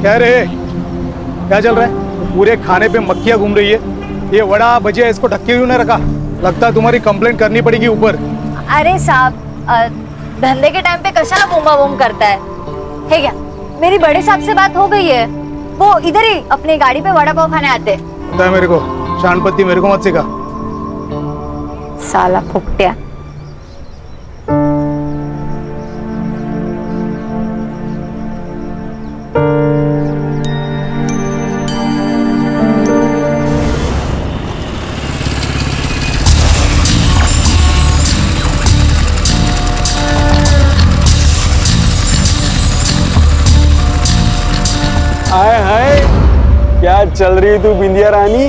क्या रे, क्या चल रहा है? पूरे खाने पे मक्खियां घूम रही है। ये वड़ा भजिया इसको ढक के क्यों ना रखा? लगता है तुम्हारी कंप्लेंट करनी पड़ेगी ऊपर। अरे साहब, धंधे के टाइम पे कशाला बूमा बूम करता है क्या? मेरी बड़े साहब से बात हो गई है, वो इधर ही अपनी गाड़ी पे वड़ा पाव खाने आते हैं। पता है मेरे को, शानपत्ती मेरे को मत सिखा। साला फुकटिया। हाय हाय, क्या चल रही तू बिंदिया रानी?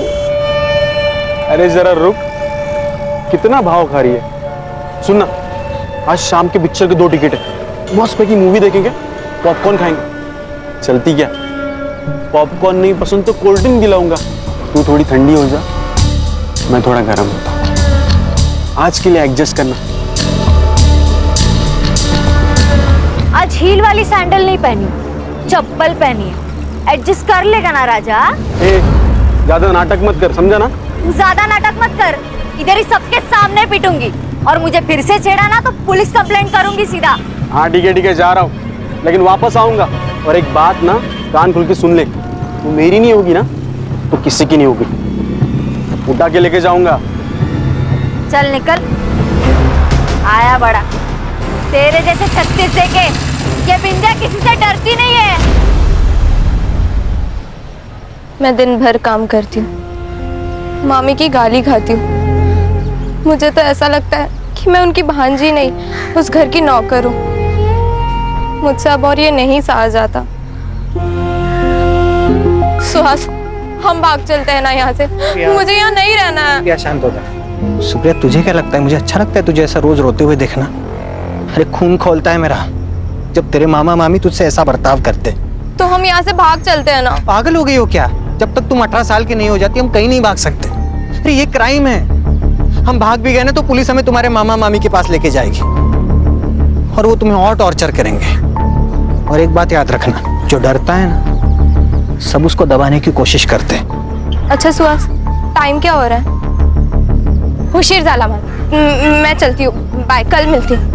अरे जरा रुक, कितना भाव खा रही है? सुनना, आज शाम के पिक्चर के 2 टिकट है, मस्त पैकी मूवी देखेंगे, पॉपकॉर्न खाएंगे। चलती क्या? पॉपकॉर्न नहीं पसंद तो कोल्ड ड्रिंक दिलाऊंगा। तू थोड़ी ठंडी हो जा, मैं थोड़ा गर्म होता हूँ। आज के लिए एडजस्ट करना। आज हील वाली सैंडल नहीं पहनी, चप्पल पहनी है। एडजस्ट कर लेगा ना राजा? ज्यादा नाटक मत कर, समझा ना? ज्यादा नाटक मत कर, इधर ही सबके सामने पीटूंगी, और मुझे फिर से छेड़ा ना तो पुलिस कंप्लेंट करूंगी सीधा। हाँ ठीक है, जा रहा हूँ, लेकिन वापस आऊंगा। और एक बात ना, कान खुल के सुन ले, तू मेरी नहीं होगी ना तो किसी की नहीं होगी। उठा के लेके जाऊंगा। चल निकल। आया बड़ा, तेरे जैसे 36 देके ये बिंदिया किसी से डरती नहीं है। मैं दिन भर काम करती हूँ, मामी की गाली खाती हूँ। मुझे तो ऐसा लगता है कि मैं उनकी भांजी नहीं, उस घर की नौकर हूँ। मुझसे अब और ये नहीं सहा जाता। सुहास, हम भाग चलते हैं ना यहाँ से, मुझे यहाँ नहीं रहना है। क्या शांत हो जा। सुप्रिया, तुझे क्या लगता है मुझे अच्छा लगता है तुझे ऐसा रोज रोते हुए देखना? अरे खून खोलता है मेरा जब तेरे मामा मामी तुझसे ऐसा बर्ताव करते। तो हम यहाँ से भाग चलते हैं ना। पागल हो गई हो क्या? जब तक तुम 18 साल की नहीं हो जाती हम कहीं नहीं भाग सकते। अरे ये क्राइम है, हम भाग भी गए ना तो पुलिस हमें तुम्हारे मामा मामी के पास लेके जाएगी और वो तुम्हें और टॉर्चर करेंगे। और एक बात याद रखना, जो डरता है ना सब उसको दबाने की कोशिश करते हैं। अच्छा सुहास, टाइम क्या हो रहा है? हुशीर झाला मैं चलती हूँ, बाय, कल मिलती हूँ।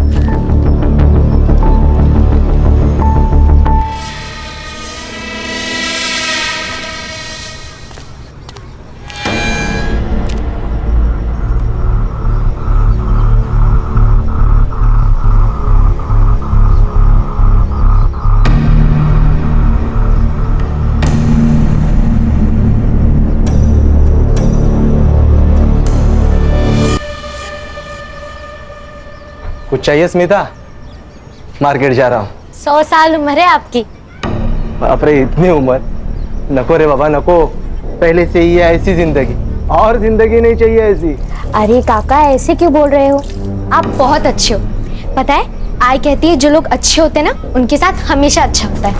कुछ चाहिए स्मिता? मार्केट जा रहा हूँ। 100 साल उम्र है आपकी। बाप रे, इतनी उम्र? नको रे बाबा नको, पहले से ही है ऐसी जिंदगी, और जिंदगी नहीं चाहिए ऐसी। अरे काका, ऐसे क्यों बोल रहे हो? आप बहुत अच्छे हो। पता है, आई कहती है जो लोग अच्छे होते हैं ना उनके साथ हमेशा अच्छा होता है।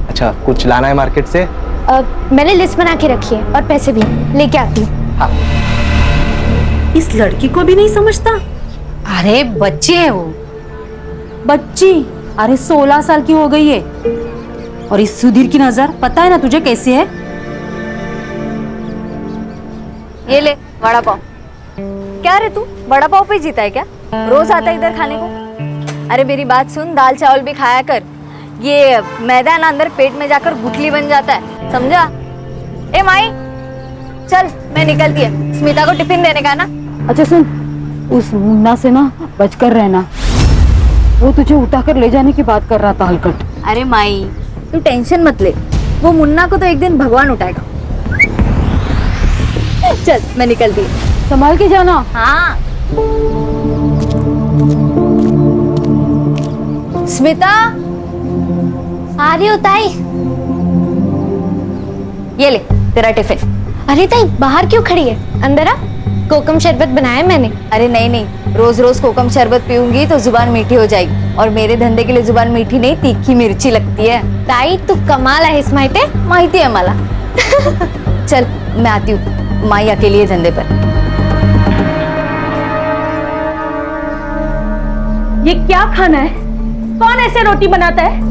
अच्छा, कुछ लाना है मार्केट से? मैंने लिस्ट बना के रखी है और पैसे भी लेके आती हूँ। हाँ। इस लड़की को भी नहीं समझता। अरे बच्चे है वो, बच्ची। अरे 16 साल की हो गई है। और इस सुधीर की नजर पता है ना तुझे कैसी है? ये ले वड़ा पाव। क्या रे तू वड़ा पाव पे जीता है क्या? रोज आता है इधर खाने को? अरे मेरी बात सुन, दाल चावल भी खाया कर। ये मैदा ना अंदर पेट में जाकर गुठली बन जाता है, समझा? ए माई, चल मैं निकलती है, स्मिता को टिफिन देने का ना। अच्छा सुन, उस मुन्ना से ना बचकर रहना, वो तुझे उठाकर ले जाने की बात कर रहा था हलकट। अरे माई, तू टेंशन मत ले, वो मुन्ना को तो एक दिन भगवान उठाएगा। चल मैं निकलती हूँ, संभाल के जाना। हाँ। स्मिता, आ रही हो ताई? ये ले तेरा टिफिन। अरे ताई, बाहर क्यों खड़ी है? अंदर आ, कोकम शरबत बनाया मैंने। अरे नहीं नहीं, रोज रोज कोकम शरबत पीऊंगी तो जुबान मीठी हो जाएगी, और मेरे धंधे के लिए जुबान मीठी नहीं तीखी मिर्ची लगती है। ताई तू कमाल आहेस, माहिती है मला। चल मैं आती हूँ, माई अकेली है धंधे पर। ये क्या खाना है? कौन ऐसे रोटी बनाता है?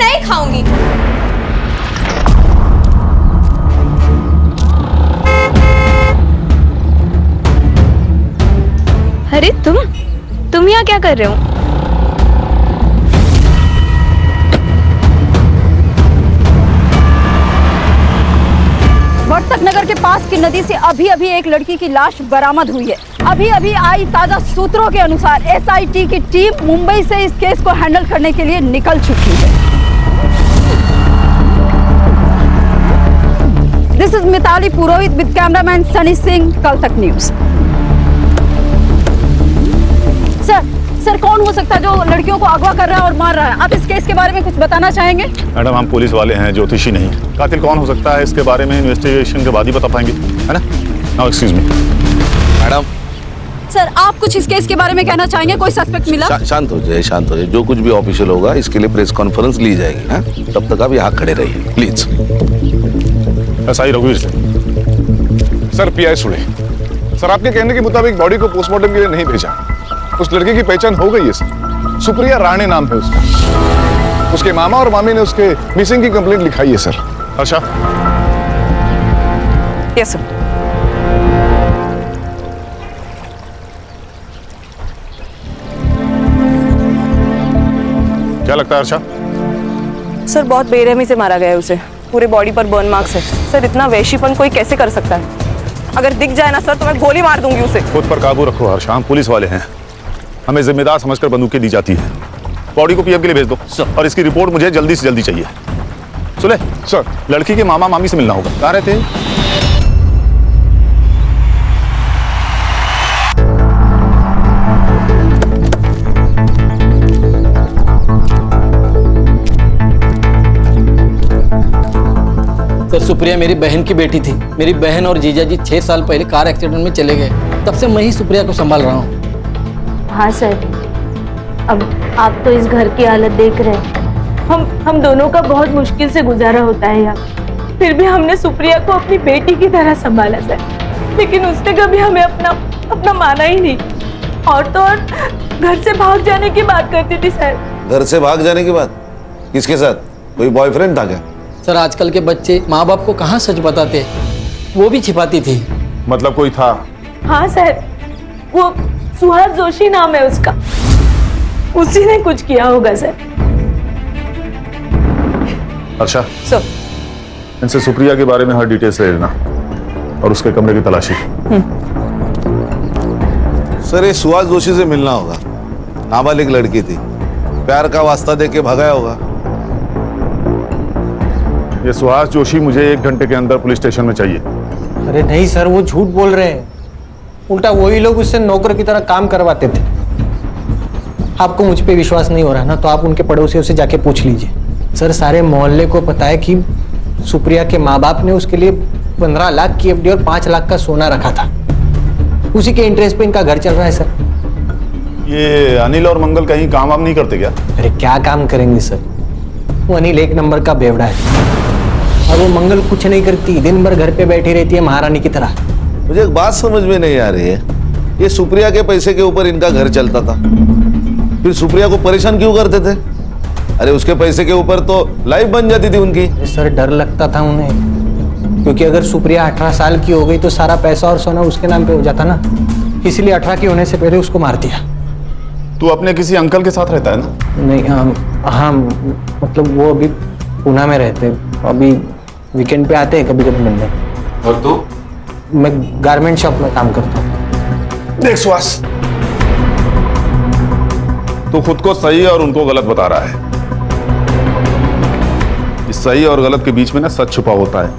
नहीं खाऊंगी। अरे तुम यहाँ क्या कर रहे हो? वर्तक नगर के पास की नदी से अभी अभी एक लड़की की लाश बरामद हुई है। अभी अभी आई ताजा सूत्रों के अनुसार एसआईटी की टीम मुंबई से इस केस को हैंडल करने के लिए निकल चुकी है। This is Mitali Purohit with cameraman Sunny Singh, कल तक न्यूज। सर कौन हो सकता है जो लड़कियों को अगवा कर रहा है और मार रहा है? आप इस केस के बारे में कुछ बताना चाहेंगे? मैडम, हम पुलिस वाले हैं, ज्योतिषी नहीं। कातिल कौन हो सकता है इसके बारे में इन्वेस्टिगेशन के बाद ही बता पाएंगे, है ना? Now excuse me madam. Sir आप कुछ इस केस के बारे में कहना चाहेंगे? कोई सस्पेक्ट मिला? शांत हो जाए, शांत हो जाए। जो कुछ भी ऑफिशियल होगा इसके लिए प्रेस कॉन्फ्रेंस ली जाएगी। हाँ, तब तक आप यहाँ खड़े रहिए प्लीज। ऐसा ही रघुवीर से। सर पीआई सुड़े, सर आपके कहने के मुताबिक बॉडी को पोस्टमार्टम के लिए नहीं भेजा। उस लड़की की पहचान हो गई है सर, सुप्रिया राणे नाम है उसका। उसके मामा और मामी ने उसके मिसिंग की कंप्लेंट लिखाई है सर। अच्छा, यस सर। क्या लगता है अर्षा? सर बहुत बेरहमी से मारा गया है उसे, पूरे बॉडी पर बर्न मार्क्स है। सर इतना वैशीपन कोई कैसे कर सकता है? अगर दिख जाए ना सर तो मैं गोली मार दूंगी उसे। खुद पर काबू रखो हर्षा, हम पुलिस वाले हैं, हमें जिम्मेदार समझकर बंदूकें दी जाती है। बॉडी को पीएम के लिए भेज दो और इसकी रिपोर्ट मुझे जल्दी से जल्दी चाहिए। सुने सर, लड़की के मामा मामी से मिलना होगा। कहाँ रहते हैं? सर सुप्रिया मेरी बहन की बेटी थी। मेरी बहन और जीजा जी 6 साल पहले कार एक्सीडेंट में चले गए, तब से मैं ही सुप्रिया को संभाल रहा हूँ। हाँ सर, अब आप तो इस घर की हालत देख रहे हैं। हम दोनों का बहुत मुश्किल से गुजारा होता है यहाँ। फिर भी हमने सुप्रिया को अपनी बेटी की तरह संभाला सर, लेकिन उसने कभी हमें अपना माना ही नहीं। और तो और घर से भाग जाने की बात करती थी सर। घर से भाग जाने की बात? किसके साथ? कोई बॉयफ्रेंड था क्या? सर आजकल के बच्चे माँ बाप को कहाँ सच बताते, वो भी छिपाती थी। मतलब कोई था? हाँ सर, वो सुहास जोशी नाम है उसका, उसी ने कुछ किया होगा सर। अर्षा, सर इनसे सुप्रिया के बारे में हर डिटेल्स ले लेना और उसके कमरे की तलाशी। सर ये सुहास जोशी से मिलना होगा। नाबालिग लड़की थी, प्यार का वास्ता देके भगाया होगा। ये सुहास जोशी मुझे 1 घंटे के अंदर पुलिस स्टेशन में चाहिए। अरे नहीं सर, वो झूठ बोल रहे हैं। उल्टा वही लोग उससे नौकर की तरह काम करवाते थे। आपको मुझ पे विश्वास नहीं हो रहा ना, तो आप उनके पड़ोसियों से जाके पूछ लीजिए। सर सारे मोहल्ले को पता है कि सुप्रिया के माँ बाप ने उसके लिए 15 लाख की एफडी और 5 लाख का सोना रखा था। उसी के इंटरेस्ट पे इनका घर चल रहा है सर। ये अनिल और मंगल कहीं काम वाम नहीं करते क्या? अरे क्या काम करेंगे सर, वो अनिल 1 नंबर का बेवड़ा है और वो मंगल कुछ नहीं करती, दिन भर घर पे बैठी रहती है महारानी की तरह। मुझे एक बात समझ में नहीं आ रही है, ये सुप्रिया के पैसे के ऊपर इनका घर चलता था, फिर सुप्रिया को परेशान क्यों करते थे? अरे उसके पैसे के ऊपर तो लाइफ बन जाती थी उनकी। सर डर लगता था उन्हें, क्योंकि अगर सुप्रिया 18 साल की हो गई तो सारा पैसा और सोना उसके नाम पे हो जाता ना, इसलिए 18 की होने से पहले उसको मार दिया। तू अपने किसी अंकल के साथ रहता है ना? नहीं हाँ, मतलब वो अभी पूना में रहते, अभी वीकेंड पे आते हैं कभी कभी मिलने। और तू? मैं गारमेंट शॉप में काम करता हूँ। देख सुहास, तू खुद को सही और उनको गलत बता रहा है। इस सही और गलत के बीच में ना सच छुपा होता है।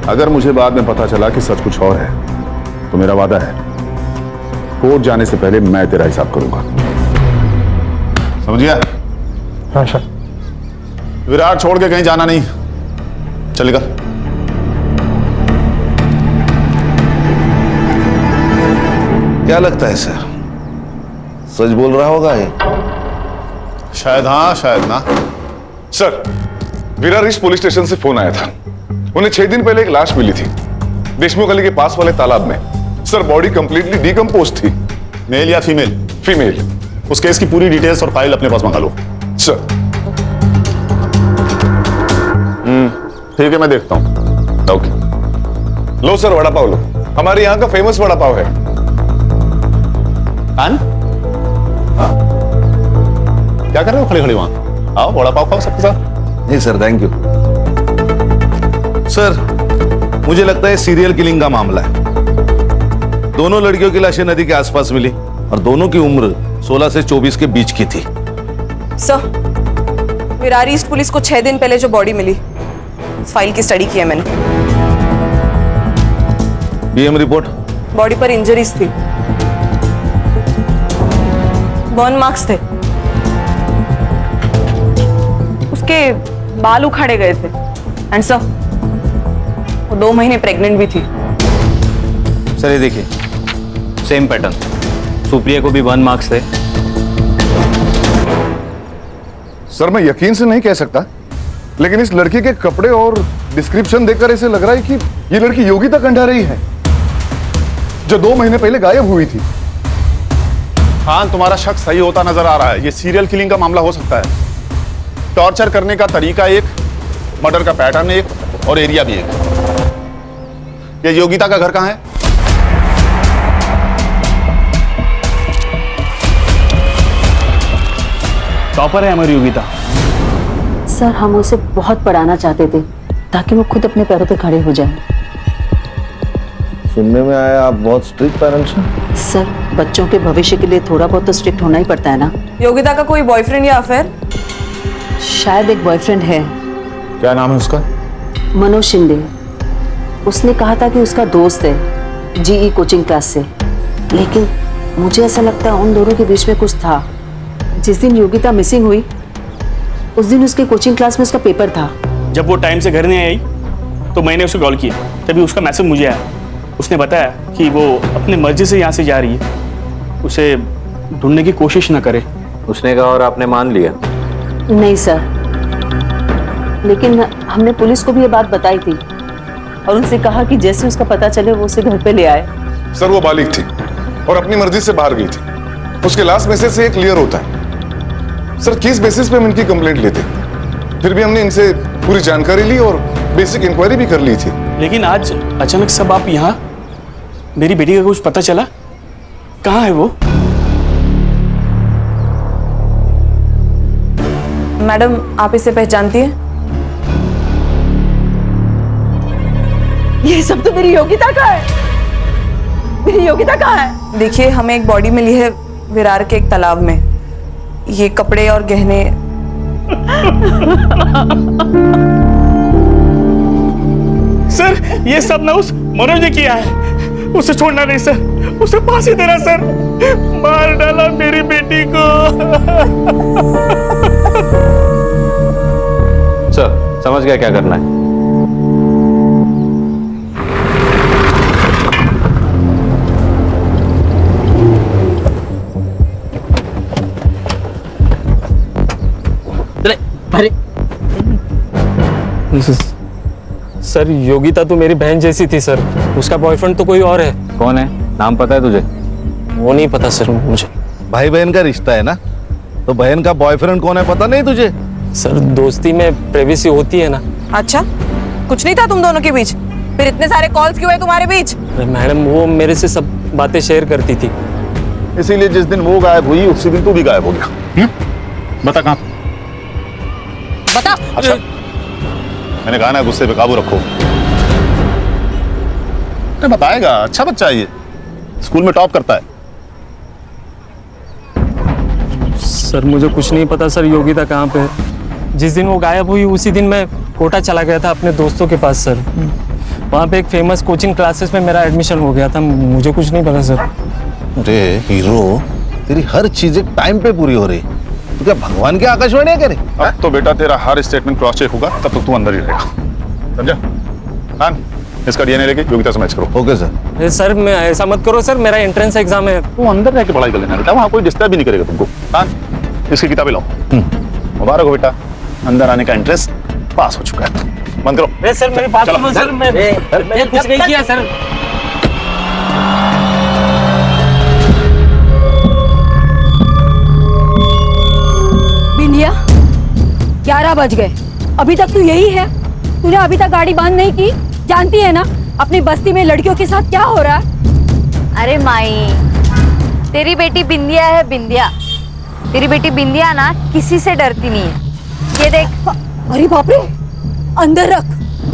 अगर मुझे बाद में पता चला कि सच कुछ और है तो मेरा वादा है, कोर्ट जाने से पहले मैं तेरा हिसाब करूंगा, समझ गया? हाँ सर। विराट छोड़ के कहीं जाना नहीं, चलेगा? क्या लगता है सर, सच बोल रहा होगा ये? शायद हाँ शायद ना। Sir, Virar east police station से फोन आया था। उन्हें 6 दिन पहले एक लाश मिली थी देशमुख गली के पास वाले तालाब में। सर बॉडी कंप्लीटली डिकम्पोज थी। मेल या फीमेल? फीमेल। उस केस की पूरी डिटेल्स और फाइल अपने पास मंगा लो। सर ठीक है, मैं देखता हूँ। ओके, लो सर वड़ा पाव लो, हमारे यहाँ का फेमस वड़ा पाव है। हाँ? क्या कर रहे हो खड़े खड़े वहां? आओ वड़ा पाव खाओ सबके साथ। नहीं सर, थैंक यू। सर, मुझे लगता है सीरियल किलिंग का मामला है। दोनों लड़कियों की लाशें नदी के आसपास मिली और दोनों की उम्र 16 से 24 के बीच की थी। सर, विरार ईस्ट पुलिस को 6 दिन पहले जो बॉडी मिली, उस फाइल की स्टडी की है मैंने। BM report? बॉडी पर इंजरीज थी, बर्न मार्क्स थे, उसके बाल उखाड़े गए थे। एंड सर, वो 2 महीने प्रेग्नेंट भी थी। सर ये देखिए, सेम पैटर्न, सुप्रिया को भी 1 मार्क्स थे। सर मैं यकीन से नहीं कह सकता, लेकिन इस लड़की के कपड़े और डिस्क्रिप्शन देखकर ऐसे लग रहा है कि ये लड़की योगिता कंडारी है, जो 2 महीने पहले गायब हुई थी। खान, तुम्हारा शक सही होता नजर आ रहा है। ये सीरियल किलिंग का मामला हो सकता है। टॉर्चर करने का तरीका एक, मर्डर का पैटर्न एक, और एरिया भी एक। ये योगिता का घर कहाँ है? टॉपर है हमारी योगिता। सर, हम उसे बहुत पढ़ाना चाहते थे ताकि वो खुद अपने पैरों पे खड़े हो जाए। सुनने में आया आप बहुत स्ट्रिक्ट पेरेंट्स हैं। सर, बच्चों के भविष्य के लिए थोड़ा बहुत तो स्ट्रिक्ट होना ही पड़ता है ना। योगिता का कोई बॉयफ्रेंड या अफेयर? शायद एक बॉयफ्रेंड है, क्या नाम है उसका? मनोज शिंदे। उसने कहा था कि उसका दोस्त है जीई कोचिंग क्लास से, लेकिन मुझे ऐसा लगता है उन दोनों के बीच में कुछ था। जिस दिन योगिता मिसिंग हुई, उस दिन उसके कोचिंग क्लास में उसका पेपर था। जब वो टाइम से घर नहीं आई तो मैंने उसे कॉल किया, तभी उसका मैसेज मुझे आया। उसने बताया कि वो अपने मर्जी से यहाँ से जा रही है, उसे ढूंढने की कोशिश ना करे। उसने कहा और आपने मान लिया? नहीं सर, लेकिन हमने पुलिस को भी ये बात बताई थी और उनसे कहा कि जैसे उसका पता चले वो उसे घर पे ले आए। सर वो बालिग थी और अपनी मर्जी से बाहर गई थी। उसके लास्ट मैसेज से ये क्लियर होता है। सर किस बेसिस पे हम इनकी कंप्लेंट लेते, फिर भी हमने इनसे पूरी जानकारी ली और बेसिक इंक्वायरी भी कर ली थी। लेकिन आज अचानक सब आप यहाँ, मेरी बेटी का कुछ पता चला? कहाँ है वो? मैडम, आप इसे पहचानती हैं? ये सब तो मेरी योगिता का है। मेरी योगिता कहाँ है? देखिए, हमें एक बॉडी मिली है विरार के एक तालाब में। ये कपड़े और गहने सर, ये सब ना उस मनोज ने किया है। उसे छोड़ना नहीं सर, उसे फांसी देना सर। मार डाला मेरी बेटी को। सर, समझ गया क्या करना है। अरे सर, योगिता तो मेरी बहन जैसी थी सर। उसका बॉयफ्रेंड तो कोई और है। कौन है? नाम पता है तुझे? वो नहीं पता सर मुझे। भाई बहन का रिश्ता है ना, तो बहन का बॉयफ्रेंड कौन है पता नहीं तुझे? सर, दोस्ती में प्राइवेसी होती है ना। अच्छा, कुछ नहीं था तुम दोनों के बीच? फिर इतने सारे कॉल्स क्यों है तुम्हारे बीच? अरे मैडम, वो मेरे से सब बातें शेयर करती थी। इसीलिए जिस दिन वो गायब हुई उसी दिन तू भी गायब हो गया। बता कहाँ? बता। अच्छा, मैंने कहा ना गुस्से पे काबू रखो। अरे बताएगा, अच्छा बच्चा है ये, स्कूल में टॉप करता है। सर मुझे कुछ नहीं पता सर, योगिता कहाँ पे है। जिस दिन वो गायब हुई उसी दिन मैं कोटा चला गया था अपने दोस्तों के पास सर। वहाँ पे एक फेमस कोचिंग क्लासेस में मेरा एडमिशन हो गया था। मुझे कुछ नहीं पता सर। अरे हीरो, तेरी हर चीज टाइम पे पूरी हो रही। तो क्या भगवान की आकाशवाणी है क्या रे? अब तो बेटा तेरा हर स्टेटमेंट क्रॉस चेक होगा, तब तक तू अंदर ही रहेगा, समझा? खान, इसका डीएनए लेके योगिता से मैच करो। Okay sir. अरे सर, मैं ऐसा मत करो सर, मेरा एंट्रेंस एग्जाम है। तू अंदर रह के पढ़ाई कर लेना बेटा, वहाँ कोई डिस्टर्ब भी नहीं करेगा तुमको। खान, इसकी किताबें लाओ। मुबारक हो बेटा, अंदर आने का इंटरेस्ट पास हो चुका है। बंद करो। सर मेरी बात सुनो सर, मैं कुछ नहीं किया सर। बिंदिया, बज गए, अभी तक तू यही है? तूने अभी तक गाड़ी बंद नहीं की? जानती है ना अपनी बस्ती में लड़कियों के साथ क्या हो रहा है? अरे माई, तेरी बेटी बिंदिया है, बिंदिया। तेरी बेटी बिंदिया ना किसी से डरती नहीं है। ये देख। अरे बाप रे, अंदर रख।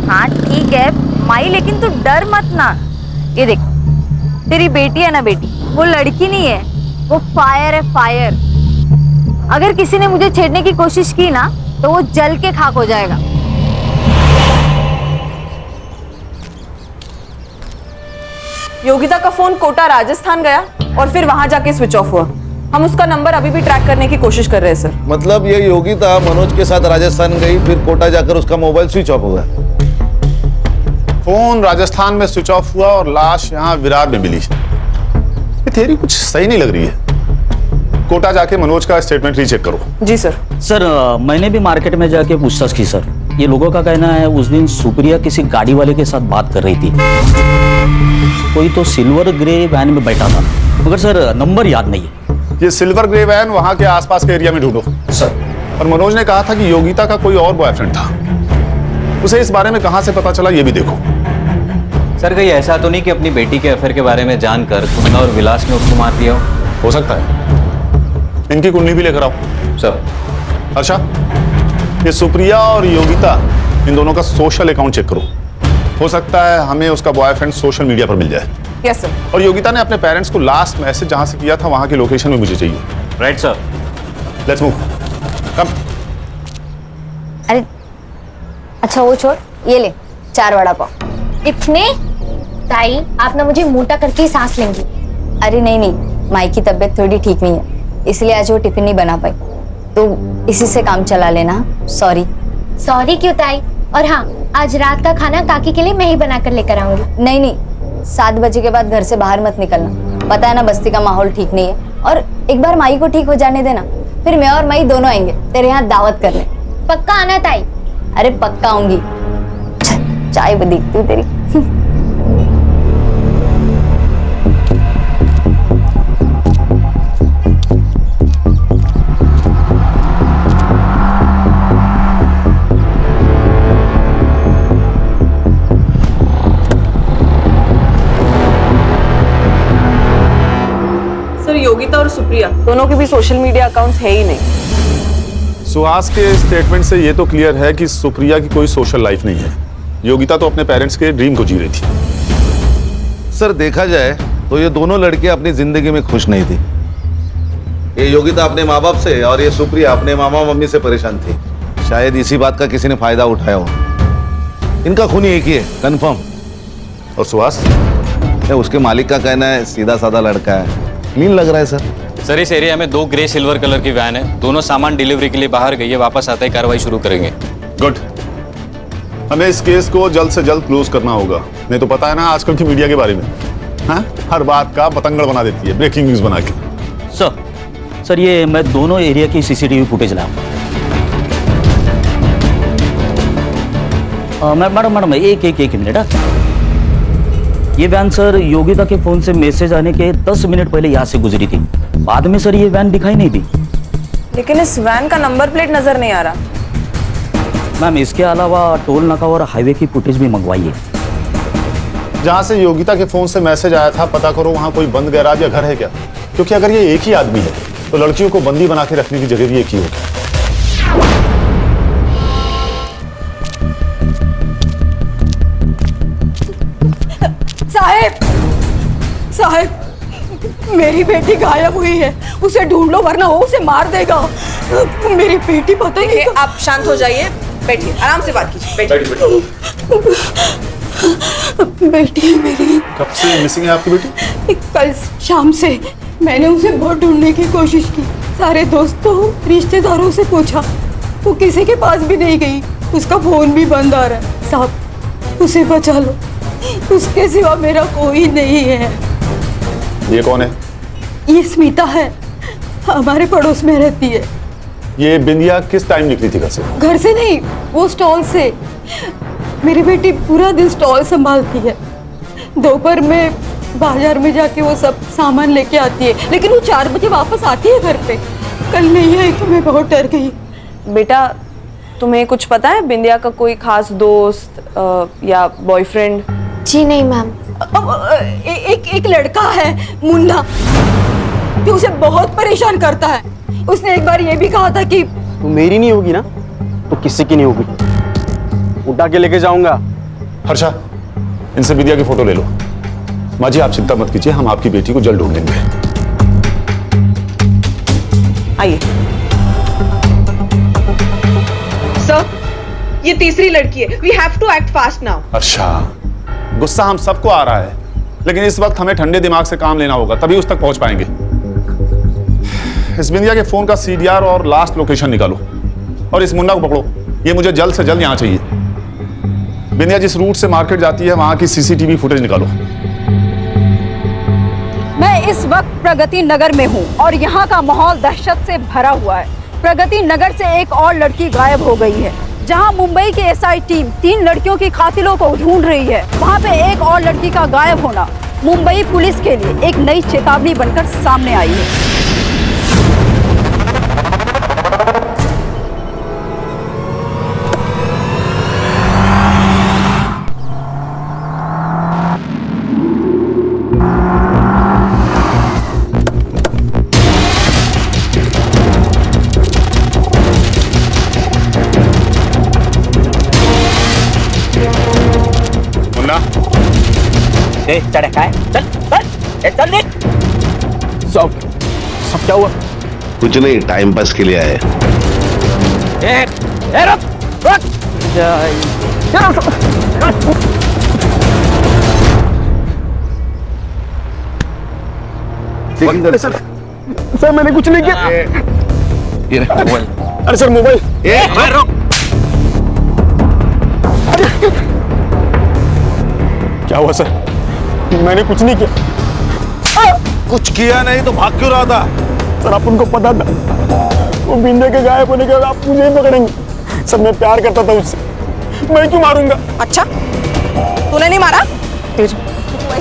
हाँ ठीक है माई, लेकिन तू डर मत ना। ये देख, तेरी बेटी है ना बेटी, वो लड़की नहीं है, वो फायर है, फायर। अगर किसी ने मुझे छेड़ने की कोशिश की ना तो वो जल के खाक हो जाएगा। योगिता का फोन कोटा राजस्थान गया और फिर वहां जाके स्विच ऑफ हुआ। हम उसका नंबर अभी भी ट्रैक करने की कोशिश कर रहे हैं सर। मतलब ये योगिता मनोज के साथ राजस्थान गई, फिर कोटा जाकर उसका मोबाइल स्विच ऑफ हो गया। फोन राजस्थान में स्विच ऑफ हुआ और लाश यहाँ विरार में मिली। ये थ्योरी कुछ सही नहीं लग रही है। कोटा जाके मनोज का स्टेटमेंट रीचेक करो। जी सर। सर मैंने भी मार्केट में जाके पूछताछ की सर। ये लोगों का कहना है उस दिन सुप्रिया किसी गाड़ी वाले के साथ बात कर रही थी। कोई तो सिल्वर ग्रे वैन में बैठा था, मगर सर नंबर याद नहीं है। ये सिल्वर ग्रे वैन वहां के आसपास के एरिया में ढूंढो सर। और मनोज ने कहा था कि योगिता का कोई और बॉयफ्रेंड था, उसे इस बारे में कहां से पता चला ये भी देखो। सर कहीं ऐसा तो नहीं कि अपनी बेटी के अफेयर के बारे में जानकर तुमने और विलास ने उसको मार दिया हो सकता है। इनकी कुंडली भी लेकर आओ सर। अच्छा, ये सुप्रिया और योगिता, इन दोनों का सोशल अकाउंट चेक करो। हो सकता है हमें उसका बॉयफ्रेंड सोशल मीडिया पर मिल जाए। Yes sir. और योगिता ने अपने पेरेंट्स को लास्ट मैसेज जहां से किया था वहां की लोकेशन भी मुझे चाहिए। Right sir. लेट्स मूव, कम। अरे अच्छा वो छोड़, ये ले 4 वड़ा पाव। इतने? ताई आप ना मुझे मोटा करके ही सांस लेंगी। अरे नहीं नहीं, माई की तबीयत थोड़ी ठीक नहीं है, इसलिए आज वो टिफिन नहीं बना पाई, तो इसी से काम चला लेना। सॉरी। सॉरी क्यों ताई? और हाँ, आज रात का खाना काकी के लिए मैं ही बना कर लेकर आऊंगी। नहीं नहीं, 7 बजे के बाद घर से बाहर मत निकलना। पता है ना बस्ती का माहौल ठीक नहीं है, और एक बार माई को ठीक हो जाने देना, फिर मैं और माई दोनों आएंगे तेरे यहाँ दावत करने। पक्का आना ताई? अरे पक्का आऊंगी। चाय भी दिखती तेरी। सर योगिता और सुप्रिया दोनों के भी सोशल मीडिया अकाउंट्स है ही नहीं। सुहास के स्टेटमेंट से ये तो क्लियर है कि सुप्रिया की कोई सोशल लाइफ नहीं है। योगिता तो अपने पेरेंट्स के ड्रीम को जी रही थी। सर देखा जाए तो ये दोनों लड़कियां अपनी जिंदगी में खुश नहीं थी। ये योगिता अपने माँ बाप से और ये सुप्रिया अपने मामा मम्मी से परेशान थी। शायद इसी बात का किसी ने फायदा उठाया हो। इनका खून एक ही है, कंफर्म। और सुहास? उसके मालिक का कहना है सीधा साधा लड़का है, क्लीन लग रहा है सर। सर इस एरिया में 2 ग्रे सिल्वर कलर की वैन है, दोनों सामान डिलीवरी के लिए बाहर गई है, वापस आते ही कार्रवाई शुरू करेंगे। गुड। हमें इस केस को जल्द से जल्द क्लोज करना होगा, नहीं तो पता है ना आजकल की मीडिया के बारे में, हाँ? हर बात का पतंगड़ बना देती है, ब्रेकिंग न्यूज बना के। सर ये मैं दोनों एरिया की सीसीटीवी फुटेज लाऊंगा। मैडम एक मिनट। ये वैन सर योगिता के फोन से मैसेज आने के 10 मिनट पहले यहाँ से गुजरी थी। बाद में सर ये वैन दिखाई नहीं दी। लेकिन इस वैन का नंबर प्लेट नजर नहीं आ रहा। मैम इसके अलावा टोल नाका और हाईवे की फुटेज भी मंगवाइए। जहाँ से योगिता के फोन से मैसेज आया था पता करो वहाँ कोई बंद गैराज या घर है क्या, क्योंकि अगर ये एक ही आदमी है तो लड़कियों को बंदी बना के रखने की जगह भी एक ही होगी। साहब, मेरी बेटी गायब हुई है, उसे ढूंढ लो वरना वो उसे मार देगा। मेरी बेटी पता नहीं। आप शांत हो जाइए, बैठिए, आराम से बात कीजिए, बैठिए। बेटी है मेरी। कब से मिसिंग है आपकी बेटी? कल शाम से मैंने उसे बहुत ढूंढने की कोशिश की, सारे दोस्तों रिश्तेदारों से पूछा, वो किसी के पास भी नहीं गई, उसका फोन भी बंद आ रहा है। साहब उसे बचा लो, उसके सिवा मेरा कोई नहीं है। ये कौन है? ये स्मिता है, हमारे पड़ोस में रहती है। ये बिंदिया किस टाइम निकली थी घर से? घर से नहीं, वो स्टॉल से। मेरी बेटी पूरा दिन स्टॉल संभालती है, दोपहर में बाजार में जाके वो सब सामान लेके आती है, लेकिन वो 4 बजे वापस आती है घर पे। कल नहीं आई तो मैं बहुत डर गई। बेटा तुम्हें कुछ पता है बिंदिया का कोई खास दोस्त या बॉयफ्रेंड? जी नहीं मैम। एक लड़का है मुन्ना, जो उसे बहुत परेशान करता है। उसने एक बार ये भी कहा था कि तो मेरी नहीं होगी ना तो किसी की नहीं होगी, उठा के लेके जाऊंगा। हर्षा, इनसे विद्या की फोटो ले लो। माँ जी, आप चिंता मत कीजिए, हम आपकी बेटी को जल्द ढूंढ लेंगे। आइए सर, ये तीसरी लड़की है। We have to act fast now. Harsha, गुस्सा हम सबको आ रहा है, लेकिन इस वक्त हमें ठंडे दिमाग से काम लेना होगा, तभी उस तक पहुंच पाएंगे। इस बिंदिया के फोन का सीडीआर और लास्ट लोकेशन निकालो और इस मुन्ना को पकड़ो। ये मुझे जल्द से जल्द यहां चाहिए। बिंदिया जिस रूट से मार्केट जाती है वहां की सीसीटीवी फुटेज निकालो। मैं इस वक्त प्रगति नगर में हूं और यहाँ का माहौल दहशत से भरा हुआ है। प्रगति नगर से एक और लड़की गायब हो गई है। जहां मुंबई की एसआई टीम 3 लड़कियों की कातिलों को ढूंढ रही है, वहां पे एक और लड़की का गायब होना मुंबई पुलिस के लिए एक नई चेतावनी बनकर सामने आई है। चल चल सब क्या हुआ? कुछ नहीं, टाइम पास के लिए आए। सर मैंने कुछ नहीं किया। अरे सर मोबाइल। क्या हुआ सर? मैंने कुछ नहीं किया। कुछ किया नहीं तो भाग क्यों रहा था? सर आप उनको पता था वो बिंदे के गायब होने के बाद आप मुझे ही पकड़ेंगे। सर मैं प्यार करता था उससे, मैं क्यों मारूंगा? अच्छा, तूने नहीं मारा? ऐसे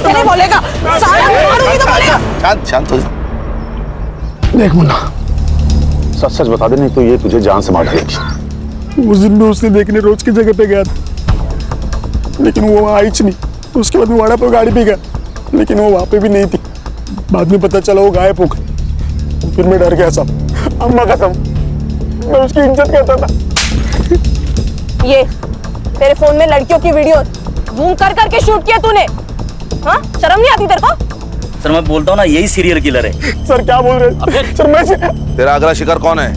नहीं बोलेगा। साला मारूंगी तो बोलेगा। शांत शांत हो जा। देख मुन्ना, सच सच बता दे, नहीं तो ये तुझे जान से मार डालेगी। उस दिन मैं उसने देखने रोज की जगह पे गया था, लेकिन वो वहाँ आई नहीं। उसके बाद मैं वाड़ा पर गाड़ी पे गया, लेकिन वो वहाँ पे भी नहीं थी। बाद में पता चला वो गायब हो गई। फिर मैं डर गया साहब, अम्मा कसम, मैं उसकी इज्जत करता था। ये तेरे फोन में लड़कियों की वीडियो जूम कर करके शूट किया तूने? हाँ, शर्म नहीं आती तेरे को? सर मैं बोलता हूँ ना, यही सीरियल किलर है। सर क्या बोल रहे हैं? सर मैं तेरा अगला शिकार कौन है?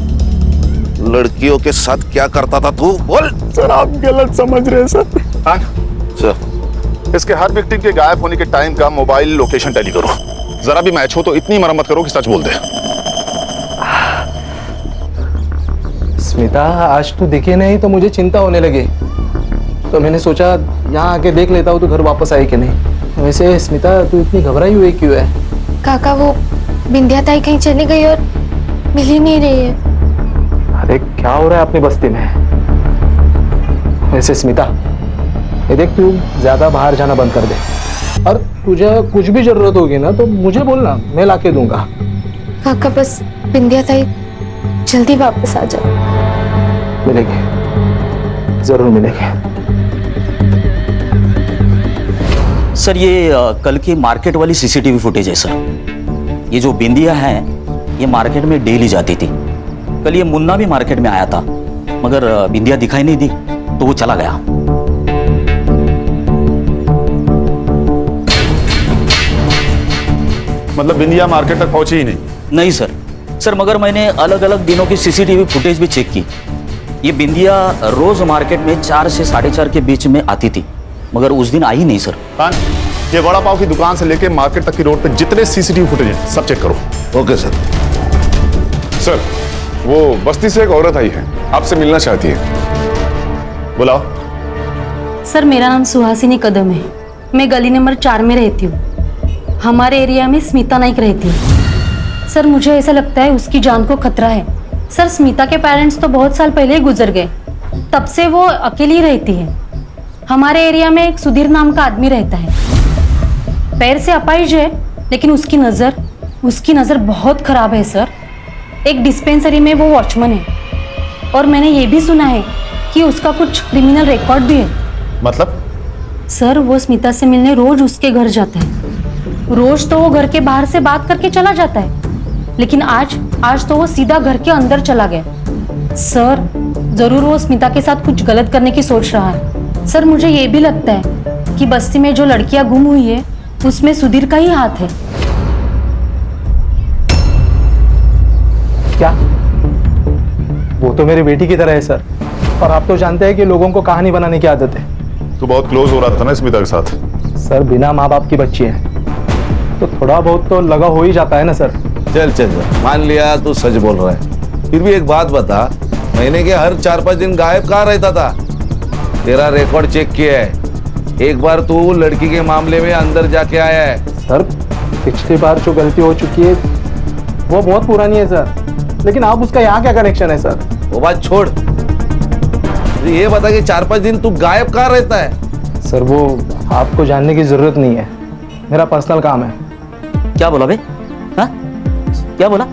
लड़कियों के साथ क्या करता था तू? बोल। सर आप गलत समझ रहे हैं सर। हाँ सर, इसके हर विक्टिम के गायब होने के टाइम का मोबाइल लोकेशन टैली करो। जरा भी मैच हो तो इतनी मरम्मत करो कि सच बोल दे। स्मिता, आज तू दिखे नहीं तो मुझे चिंता होने लगी, तो मैंने सोचा यहाँ आके देख लेता हूँ तो घर वापस आई कि नहीं। वैसे स्मिता, तू इतनी घबराई हुई क्यों है? काका, वो बिंदिया ताई कहीं चली गई और मिल ही नहीं रही है। अरे क्या हो रहा है अपनी बस्ती में? वैसे स्मिता, ये देख, तू ज्यादा बाहर जाना बंद कर दे, और तुझे कुछ भी जरूरत होगी ना तो मुझे बोलना, मैं लाके दूंगा। काका, बस बिंदिया ताई जल्दी वापस आ जाओ। मिलेंगे, जरूर मिलेंगे। सर ये कल की मार्केट वाली सीसीटीवी फुटेज है सर। ये जो बिंदिया है ये मार्केट में डेली जाती थी। कल ये मुन्ना भी मार्केट में आया था, मगर बिंदिया दिखाई नहीं दी तो वो चला गया। मतलब बिंदिया मार्केट तक पहुंची ही नहीं? नहीं सर। सर मगर मैंने अलग अलग दिनों की सीसीटीवी फुटेज भी चेक की। ये बिंदिया रोज मार्केट में 4 से 4:30 के बीच में आती थी, मगर उस दिन आई नहीं सर। ये वड़ा पाव की दुकान से लेके मार्केट तक की रोड पे जितने सीसीटीवी फुटेज हैं सब चेक करो। Okay sir. सर, वो बस्ती से एक औरत आई है, आपसे मिलना चाहती है। बुलाओ। सर मेरा नाम सुहासिनी कदम है, मैं गली नंबर 4 में रहती हूँ। हमारे एरिया में स्मिता नाइक रहती है। सर मुझे ऐसा लगता है उसकी जान को खतरा है। सर स्मिता के पेरेंट्स तो बहुत साल पहले ही गुजर गए, तब से वो अकेली रहती है। हमारे एरिया में एक सुधीर नाम का आदमी रहता है, पैर से अपाहिज है, लेकिन उसकी नज़र बहुत खराब है सर। एक डिस्पेंसरी में वो वॉचमैन है, और मैंने ये भी सुना है कि उसका कुछ क्रिमिनल रिकॉर्ड भी है। मतलब? सर वो स्मिता से मिलने रोज उसके घर जाता है। रोज तो वो घर के बाहर से बात करके चला जाता है, लेकिन आज तो वो सीधा घर के अंदर चला गया। सर जरूर वो स्मिता के साथ कुछ गलत करने की सोच रहा है। सर मुझे ये भी लगता है कि बस्ती में जो लड़कियां गुम हुई है उसमें सुधीर का ही हाथ है। क्या? वो तो मेरी बेटी की तरह है सर, और आप तो जानते हैं कि लोगों को कहानी बनाने की आदत है। तू बहुत क्लोज हो रहा था ना स्मिता के साथ? सर बिना माँ बाप की बच्ची है तो थोड़ा बहुत तो लगा हो ही जाता है ना सर। चल चल चल, मान लिया तू सच बोल रहा है, फिर भी एक बात बता, महीने के हर 4-5 दिन गायब कहाँ रहता था? तेरा रिकॉर्ड चेक किया है, एक बार तू लड़की के मामले में अंदर जाके आया है। सर पिछली बार जो गलती हो चुकी है वो बहुत पुरानी है सर, लेकिन आप उसका यहाँ क्या कनेक्शन है सर? वो बात छोड़, ये बता कि 4-5 दिन तू गायब कहाँ रहता है? सर वो आपको जानने की जरूरत नहीं है, मेरा पर्सनल काम है। क्या बोला बे? हाँ? क्या बोला?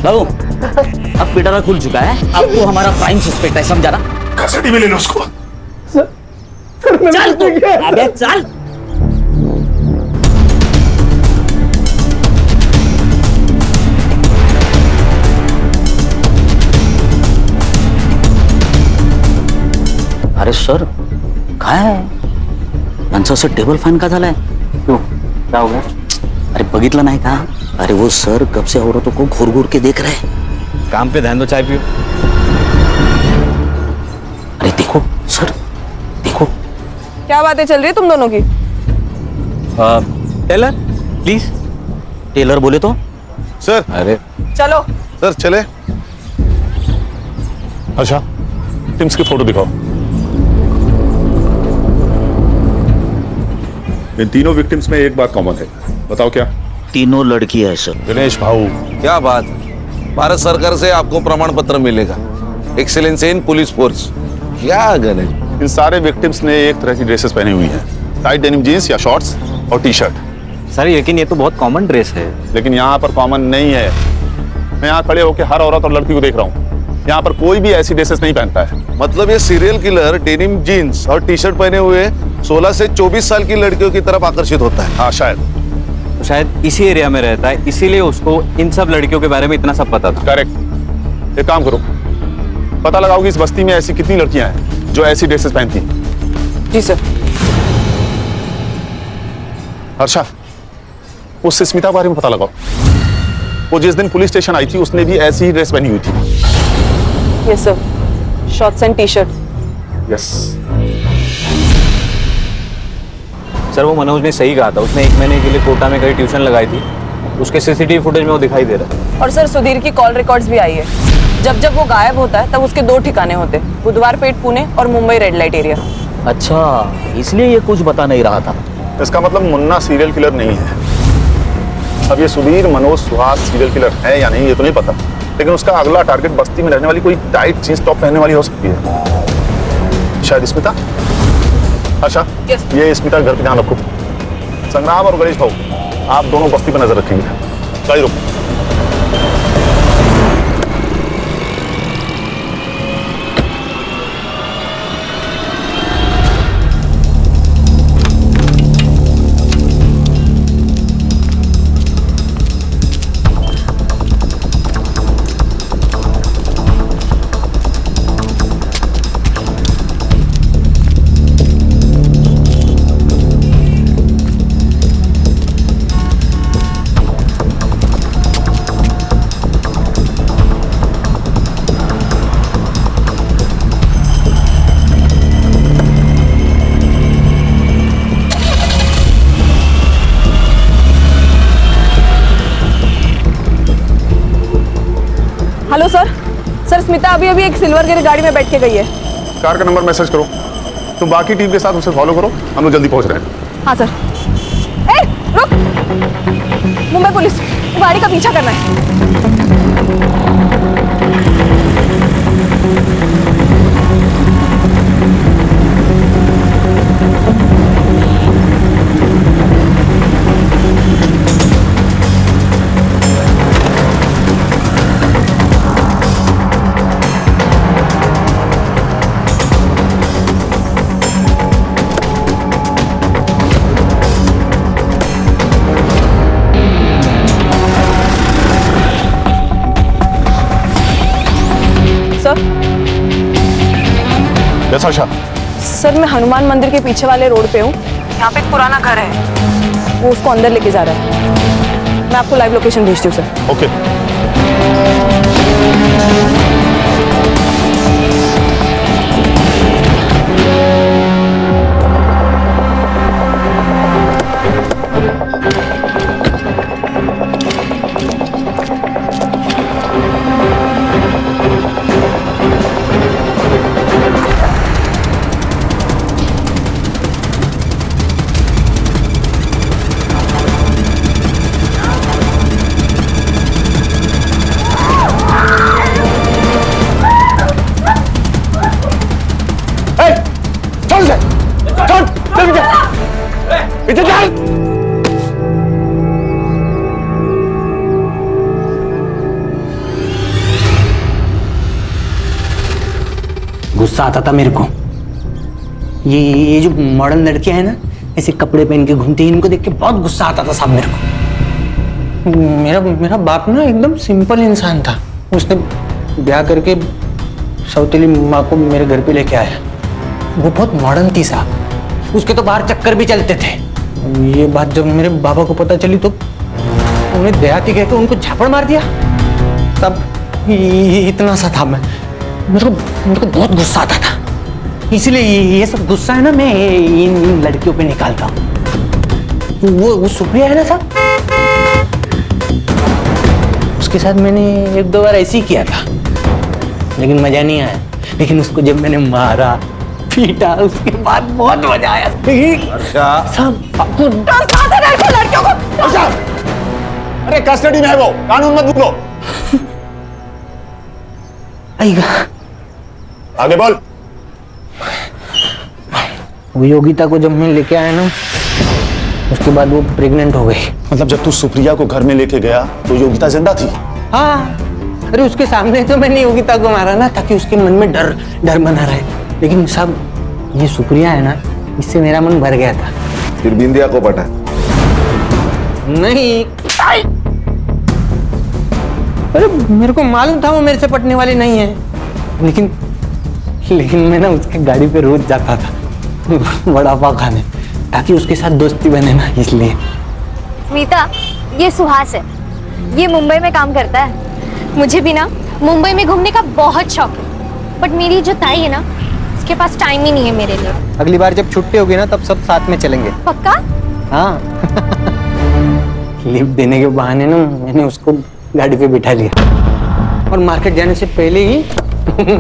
बाबू अब पिटारा खुल चुका है, अब तो हमारा प्राइम सस्पेक्ट है, समझा ना? कस्टडी में ले लो उसको। चल तू, अबे चल। अरे सर काय यांचं असं टेबल फॅन का झालाय? क्यों क्या हो गया? अरे बघितलं नाही का? अरे वो सर कब से औरतों को घूर घूर के देख रहे हैं। काम पे ध्यान दो, चाय पियो। अरे देखो सर, देखो। क्या बातें चल रही है तुम दोनों की? Taylor please. टेलर बोले तो? सर। अरे चलो सर चले। अच्छा टिम्स की फोटो दिखाओ। इन तीनों विक्टिम्स में एक बात कॉमन है, बताओ क्या? तीनों लड़की है सर। गणेश भाऊ क्या बात, भारत सरकार से आपको प्रमाण पत्र मिलेगा, एक्सीलेंस इन पुलिस फोर्स। क्या गणेश, इन सारे विक्टिम्स ने एक तरह की ड्रेसेस पहनी हुई हैं, टाइट डेनिम जीन्स या शॉर्ट्स और टी शर्ट। सर लेकिन ये तो बहुत कॉमन ड्रेस है। लेकिन यहाँ पर कॉमन नहीं है। मैं यहाँ खड़े होकर हर औरत और लड़की को देख रहा हूँ, यहाँ पर कोई भी ऐसी ड्रेसेस नहीं पहनता है। मतलब ये सीरियल किलर डेनिम जीन्स और टी शर्ट पहने हुए 16 से 24 साल की लड़कियों की तरफ आकर्षित होता है। हाँ शायद, तो शायद इसी एरिया में रहता है, इसीलिए उसको इन सब लड़कियों के बारे में इतना सब पता था। करेक्ट। एक काम करो, पता लगाओ कि इस बस्ती में ऐसी कितनी लड़कियां हैं जो ऐसी ड्रेसेस पहनती हैं। जी सर। हर्षा, उस स्मिता के बारे में पता लगाओ। वो जिस दिन पुलिस स्टेशन आई थी उसने भी ऐसी ही ड्रेस पहनी हुई थी। Yes sir, shorts and T shirt. Yes sir वो मनोज ने सही कहा था, उसने 1 महीने के लिए कोटा में कहीं ट्यूशन लगाई थी, उसके सीसीटीवी फुटेज में वो दिखाई दे रहा है। और सर सुधीर की कॉल रिकॉर्ड्स भी आई है। जब जब वो गायब होता है तब उसके 2 ठिकाने होते हैं, बुधवार पेट पुणे और मुंबई रेड लाइट एरिया। अच्छा इसलिए ये कुछ बता नहीं रहा था। इसका मतलब मुन्ना सीरियल किलर नहीं है। अब ये सुधीर मनोज सुहास सीरियल किलर है या नहीं ये तो नहीं पता, लेकिन उसका अगला टारगेट बस्ती में रहने वाली कोई टाइट जींस टॉप पहनने वाली हो सकती है। शायद स्मिता। अच्छा ये स्मिता के घर पे ध्यान रखो। संग्राम और गणेश भाऊ आप दोनों बस्ती पर नजर रखेंगे। गाड़ी रोको। Hello sir. सर स्मिता अभी अभी एक सिल्वर गिर गाड़ी में बैठ के गई है। कार का नंबर मैसेज करो, तुम बाकी टीम के साथ उसे फॉलो करो, हम लोग जल्दी पहुंच रहे हैं। हाँ सर। ए रुक, मुंबई पुलिस गाड़ी का पीछा करना है। यस आशा। सर मैं हनुमान मंदिर के पीछे वाले रोड पे हूँ। यहाँ पे एक पुराना घर है, वो उसको अंदर लेके जा रहा है। मैं आपको लाइव लोकेशन भेजती हूँ सर। ओके। गुस्सा आता था मेरे को। ये जो मॉडर्न लड़कियां हैं ना, ऐसे कपड़े पहन के घूमती हैं, इनको देख के बहुत गुस्सा आता था साहब मेरे को। मेरा बाप ना एकदम सिंपल इंसान था। उसने ब्याह करके सौतेली माँ को मेरे घर पे लेके आया। वो बहुत मॉडर्न थी साहब, उसके तो बाहर चक्कर भी चलते थे। ये बात जब मेरे बाबा को पता चली तो उन्हें देहाती कहकर उनको झापड़ मार दिया। तब इतना सा था मैं, मेरे को बहुत गुस्सा आता था। इसलिए ये सब गुस्सा है ना मैं इन लड़कियों पे निकालता हूँ। वो सुप्रिया है ना साहब, उसके साथ मैंने एक दो बार ऐसे ही किया था, लेकिन मजा नहीं आया। लेकिन उसको जब मैंने मारा पीटा, उसके बाद बहुत मजा आया। सब लड़कियों को अरे कस्टडी में है वो, कानून मत भूलो। आगे बोल। वो योगिता को जब मैं लेके आया ना, उसके बाद वो प्रेग्नेंट हो गई। मतलब जब तू सुप्रिया को घर में लेके गया तो योगिता जिंदा थी? हाँ, अरे उसके सामने तो मैंने योगिता को मारा ना, ताकि उसके मन में डर बना रहे। लेकिन सब ये सुप्रिया है ना, इससे मेरा मन भर गया था। फिर बिंदिया को पटा? नहीं, अरे मेरे को मालूम था वो मेरे से पटने वाली नहीं है, लेकिन मैं ना उसके गाड़ी पे रोज जाता था वड़ा पाव खाने, ताकि उसके साथ दोस्ती बने ना, इसलिए। स्मिता, ये सुहास है, ये मुंबई में काम करता है। मुझे भी ना मुंबई में घूमने का बहुत शौक है, बट मेरी जो ताई है ना, उसके पास टाइम ही नहीं है मेरे लिए। अगली बार जब छुट्टी होगी ना, तब सब साथ में चलेंगे। पक्का? हाँ। लिफ्ट देने के बहाने ना मैंने उसको गाड़ी पे बिठा लिया और मार्केट जाने से पहले ही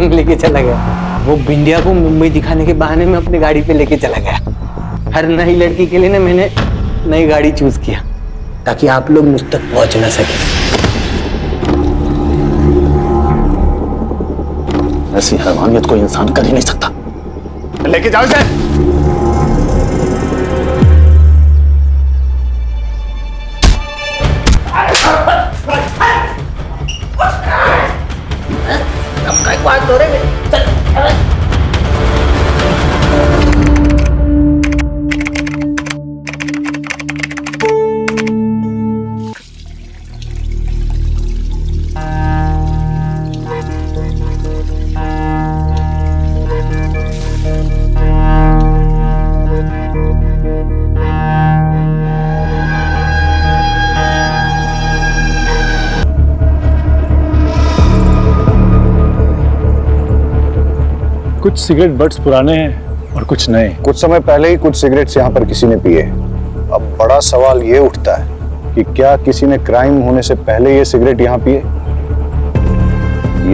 लेके चला गया। वो बिंदिया को मुंबई दिखाने के बहाने में अपनी गाड़ी पे लेके चला गया। हर नई लड़की के लिए ना मैंने नई गाड़ी चूज किया, ताकि आप लोग मुझ तक पहुंच ना सके। ऐसी हैवानियत कोई इंसान कर ही नहीं सकता। लेके जाओ इसे। बात हो रही है। कुछ सिगरेट बट्स पुराने हैं और कुछ नए। कुछ समय पहले ही कुछ सिगरेट्स यहाँ पर किसी ने पिए। अब बड़ा सवाल ये उठता है कि क्या किसी ने क्राइम होने से पहले ये सिगरेट यहाँ पिए,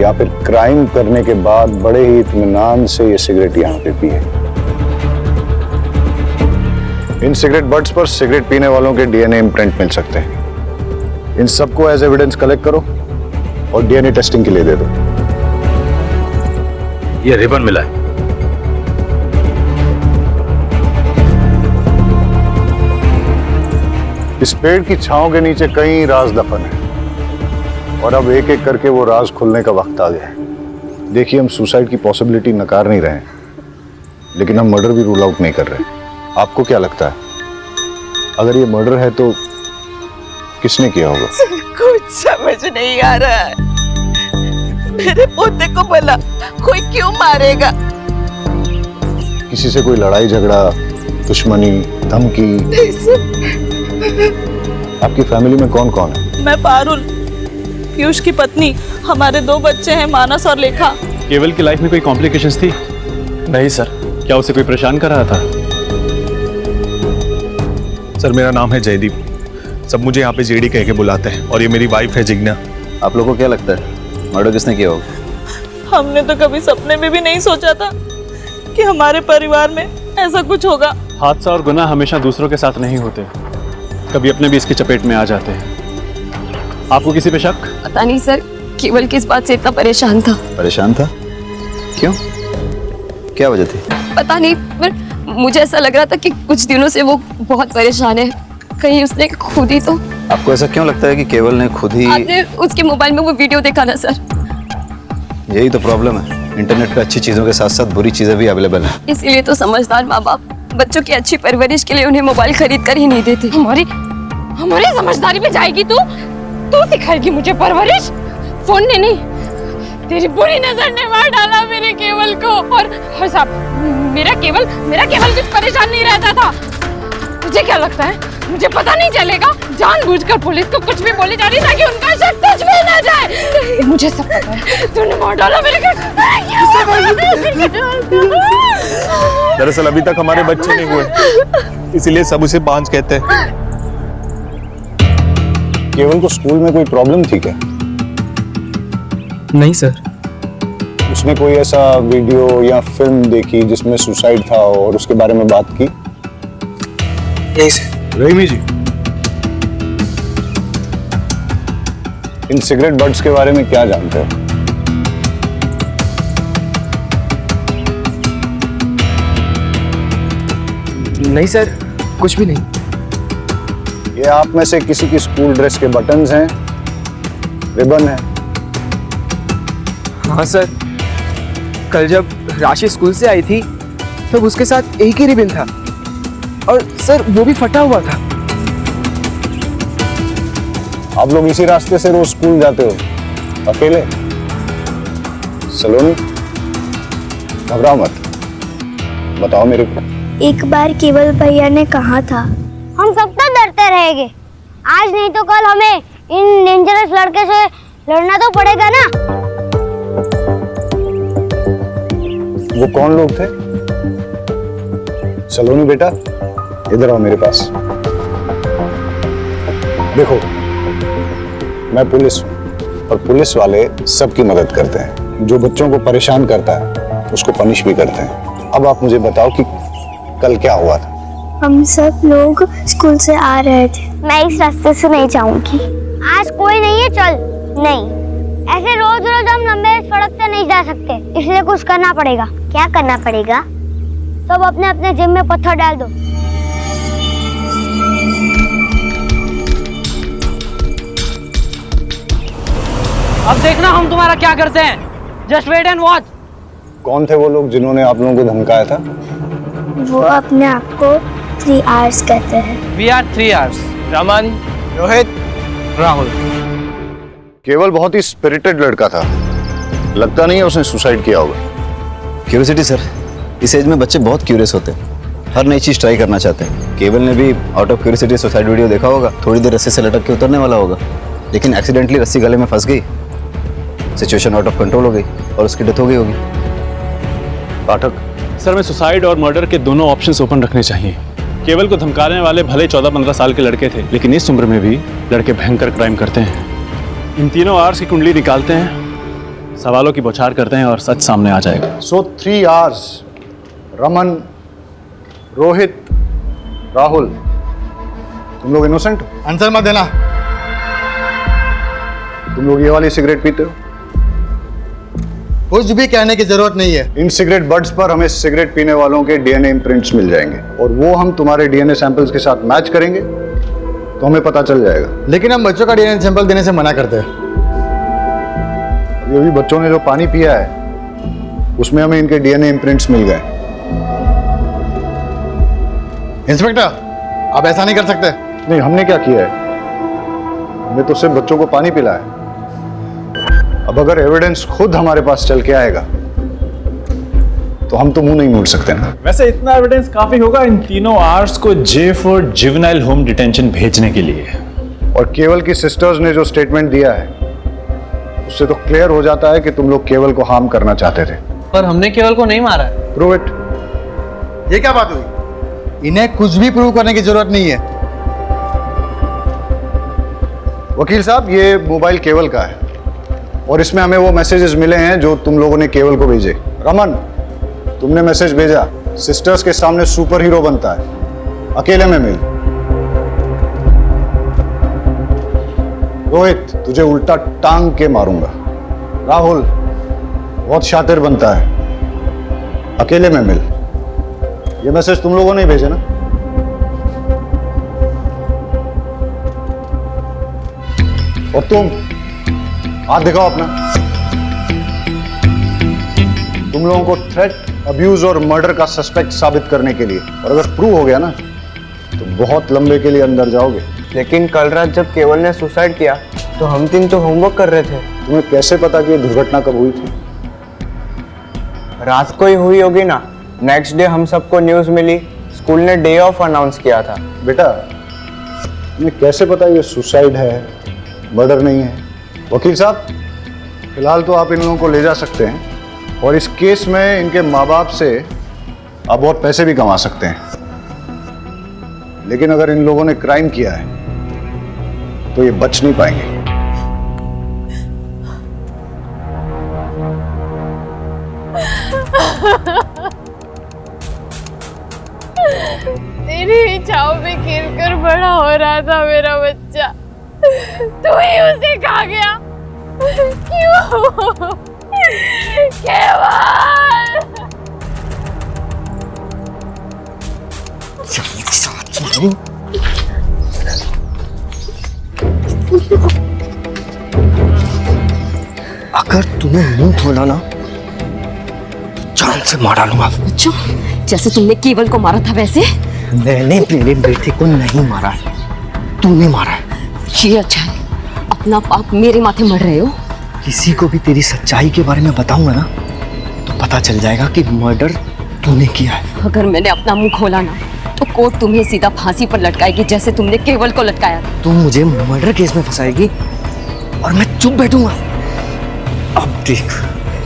या फिर क्राइम करने के बाद बड़े ही इत्मीनान से ये सिगरेट यहाँ पे पिए। इन सिगरेट बट्स पर सिगरेट पीने वालों के डीएनए इम्प्रिंट मिल सकते हैं। इन सबको एज एविडेंस कलेक्ट करो और डीएनए टेस्टिंग के लिए दे दो। ये रिबन मिला है। इस पेड़ की छांव के नीचे कई राज दफन है और अब एक एक करके वो राज खुलने का वक्त आ गया है। देखिए, हम सुसाइड की पॉसिबिलिटी नकार नहीं रहे हैं, लेकिन हम मर्डर भी रूल आउट नहीं कर रहे। आपको क्या लगता है, अगर ये मर्डर है तो किसने किया होगा? कुछ समझ नहीं आ रहा है। मेरे पोते को भला कोई क्यों मारेगा? किसी से कोई लड़ाई झगड़ा, दुश्मनी, धमकी? आपकी फैमिली में कौन कौन है? मैं पारुल, पीयूष की पत्नी, हमारे 2 बच्चे हैं, मानस और लेखा। केवल की लाइफ में कोई कॉम्प्लिकेशंस थी? नहीं सर। क्या उसे कोई परेशान कर रहा था? सर मेरा नाम है जयदीप, सब मुझे यहाँ पे जेडी कह के बुलाते हैं, और ये मेरी वाइफ है जिग्ना। आप लोगों को क्या लगता है मर्डर किसने किया होगा? हमने तो कभी सपने में भी नहीं सोचा था कि हमारे परिवार में ऐसा कुछ होगा। हादसा और गुनाह हमेशा दूसरों के साथ नहीं होते, कभी अपने भी इसकी चपेट में आ जाते हैं। आपको किसी पे शक? पता नहीं सर, केवल किस बात से इतना परेशान था। परेशान था? क्यों? क्या वजह थी? पता नहीं, पर मुझे ऐसा लग रहा था कि कुछ दिनों से वो बहुत परेशान है। कहीं उसने खुद ही तो। आपको ऐसा क्यों लगता है कि केवल ने खुद ही? आपने उसके मोबाइल में वो वीडियो देखा ना सर? यही तो प्रॉब्लम है, इंटरनेट पे अच्छी चीजों के साथ साथ बुरी चीजें भी अवेलेबल है। इसीलिए तो समझदार माँ बाप बच्चों की अच्छी परवरिश के लिए उन्हें मोबाइल खरीद कर ही नहीं देते। हमारी समझदारी में जाएगी तू सिखाएगी मुझे परवरिश? फोन ने नहीं, तेरी बुरी नजर ने मार डाला मेरे केवल को। और साहब, मेरा केवल कुछ परेशान नहीं रहता था। तुझे क्या लगता है मुझे पता नहीं चलेगा? जानबूझकर पुलिस को कुछ भी बोले जा रही ताकि उनका शक कुछ भी ना जाए। मुझे सब पता है, तूने मार डाला मेरे को। दरअसल अभी तक हमारे बच्चे नहीं हुए, इसीलिए सब उसे बांझ कहते हैं। केवल को स्कूल में कोई प्रॉब्लम थी क्या? नहीं सर। उसने कोई ऐसा वीडियो या फिल्म देखी जिसमें सुसाइड था और उसके बारे में बात की? नहीं सर। रहीमी जी, इन सिगरेट बड्स के बारे में क्या जानते हो? नहीं सर, कुछ भी नहीं। ये आप में से किसी की स्कूल ड्रेस के बटन्स हैं, रिबन है? हाँ सर, कल जब राशि स्कूल से आई थी तब उसके साथ एक ही रिबन था, और सर वो भी फटा हुआ था। आप लोग इसी रास्ते से रोज स्कूल जाते हो अकेले? सलोनी, घबराओ मत, बताओ मेरे को। एक बार केवल भैया ने कहा था, हम सब तो डरते रहेंगे, आज नहीं तो कल हमें इन डेंजरस लड़के से लड़ना तो पड़ेगा ना। वो कौन लोग थे? सलोनी बेटा, इधर आओ मेरे पास। देखो, मैं पुलिस हूं और पुलिस वाले सबकी मदद करते हैं। जो बच्चों को परेशान करता है उसको पनिश भी करते हैं। अब आप मुझे बताओ कि कल क्या हुआ था? हम सब लोग स्कूल से आ रहे थे। मैं इस रास्ते से नहीं जाऊंगी। आज कोई नहीं है, चल। नहीं, ऐसे रोज रोज हम लंबे सड़क से नहीं जा सकते, इसलिए कुछ करना पड़ेगा। क्या करना पड़ेगा? सब अपने अपने जेब में पत्थर डाल दो। अब देखना हम तुम्हारा क्या करते हैं। Just wait and watch. कौन थे वो लोग जिन्होंने आप लोगों को धमकाया था? वो अपने आप को 3 आवर्स कहते हैं। We are 3 hours. Raman, Rohit, Rahul. केवल बहुत ही स्पिरिटेड लड़का था, लगता नहीं है उसने सुसाइड किया होगा। क्यूरियोसिटी सर, इस एज में बच्चे बहुत क्यूरियस होते हैं, हर नई चीज ट्राई करना चाहते हैं। केवल ने भी out of curiosity suicide video देखा होगा, थोड़ी देर रस्सी से लटक के उतरने वाला होगा, लेकिन एक्सीडेंटली रस्सी गले में फंस गई, सिचुएशन आउट ऑफ कंट्रोल हो गई और उसकी डेथ हो गई होगी। पाठक सर, मैं सुसाइड और मर्डर के दोनों ऑप्शंस ओपन रखने चाहिए। केवल को धमकाने वाले भले 14-15 साल के लड़के थे, लेकिन इस उम्र में भी लड़के भयंकर क्राइम करते हैं। इन तीनों आवर्स की कुंडली निकालते हैं, सवालों की बौछार करते हैं और सच सामने आ जाएगा। सो 3 आवर्स, रमन, रोहित, राहुल, तुम लोग इनोसेंट हो? आंसर मत देना। तुम लोग ये वाली सिगरेट पीते हो? कुछ भी कहने की जरूरत नहीं है। इन सिगरेट बड्स पर हमें सिगरेट पीने वालों के डीएनए इम्प्रिंट्स मिल जाएंगे और वो हम तुम्हारे डीएनए सैंपल्स के साथ मैच करेंगे तो हमें पता चल जाएगा। लेकिन हम बच्चों का डीएनए सैंपल देने से मना करते हैं। ये भी बच्चों ने जो पानी पिया है उसमें हमें इनके डीएनए इम्प्रिंट्स मिल गए। इंस्पेक्टर, आप ऐसा नहीं कर सकते। नहीं, हमने क्या किया है? हमने तो सिर्फ बच्चों को पानी पिलाया। अब अगर एविडेंस खुद हमारे पास चल के आएगा तो हम तो मुंह नहीं मोड़ सकते ना। वैसे इतना एविडेंस काफी होगा इन तीनों आर्ट्स को J for juvenile home detention भेजने के लिए। और केवल की सिस्टर्स ने जो स्टेटमेंट दिया है उससे तो क्लियर हो जाता है कि तुम लोग केवल को हार्म करना चाहते थे। पर हमने केवल को नहीं मारा है। Prove it. ये क्या बात हुई? इन्हें कुछ भी प्रूव करने की जरूरत नहीं है। वकील साहब, ये मोबाइल केवल का है और इसमें हमें वो मैसेजेस मिले हैं जो तुम लोगों ने केवल को भेजे। रमन, तुमने मैसेज भेजा सिस्टर्स के सामने सुपर हीरो बनता है, अकेले में मिल। रोहित, तुझे उल्टा टांग के मारूंगा। राहुल, बहुत शातिर बनता है, अकेले में मिल। ये मैसेज तुम लोगों ने भेजे ना? और तुम हाथ दिखाओ अपना। तुम लोगों को थ्रेट, अब्यूज और मर्डर का सस्पेक्ट साबित करने के लिए, और अगर प्रूव हो गया ना तो बहुत लंबे के लिए अंदर जाओगे। लेकिन कल रात जब केवल ने सुसाइड किया तो हम तीन तो होमवर्क कर रहे थे। तुम्हें कैसे पता कि ये दुर्घटना कब हुई थी? रात को ही हुई होगी ना। नेक्स्ट डे हम सबको न्यूज़ मिली, स्कूल ने डे ऑफ अनाउंस किया था। बेटा, तुम्हें कैसे पता ये सुसाइड है, मर्डर नहीं है? वकील साहब, फिलहाल तो आप इन लोगों को ले जा सकते हैं और इस केस में इनके माँ बाप से आप बहुत पैसे भी कमा सकते हैं। लेकिन अगर इन लोगों ने क्राइम किया है तो ये बच नहीं पाएंगे। तेरी छाव में गिरकर बड़ा हो रहा था मेरा बच्चा, तू ही उसे खा गया। क्यों? केवल अगर तूने मुंह खोला ना तो जान से मार डालूंगा। अच्छा, जैसे तुमने केवल को मारा था वैसे? मैंने मेरे बेटे को नहीं मारा है, तूने मारा है। ये अच्छा है, अपना पाप मेरे माथे मर रहे हो। किसी को भी तेरी सच्चाई के बारे में बताऊंगा ना तो पता चल जाएगा कि मर्डर तूने किया है। अगर मैंने अपना मुंह खोला ना तो कोर्ट तुम्हें सीधा फांसी पर लटकाएगी, जैसे तुमने केवल को लटकाया था। तू मुझे मर्डर केस में फंसाएगी और मैं चुप बैठूंगा। अब देख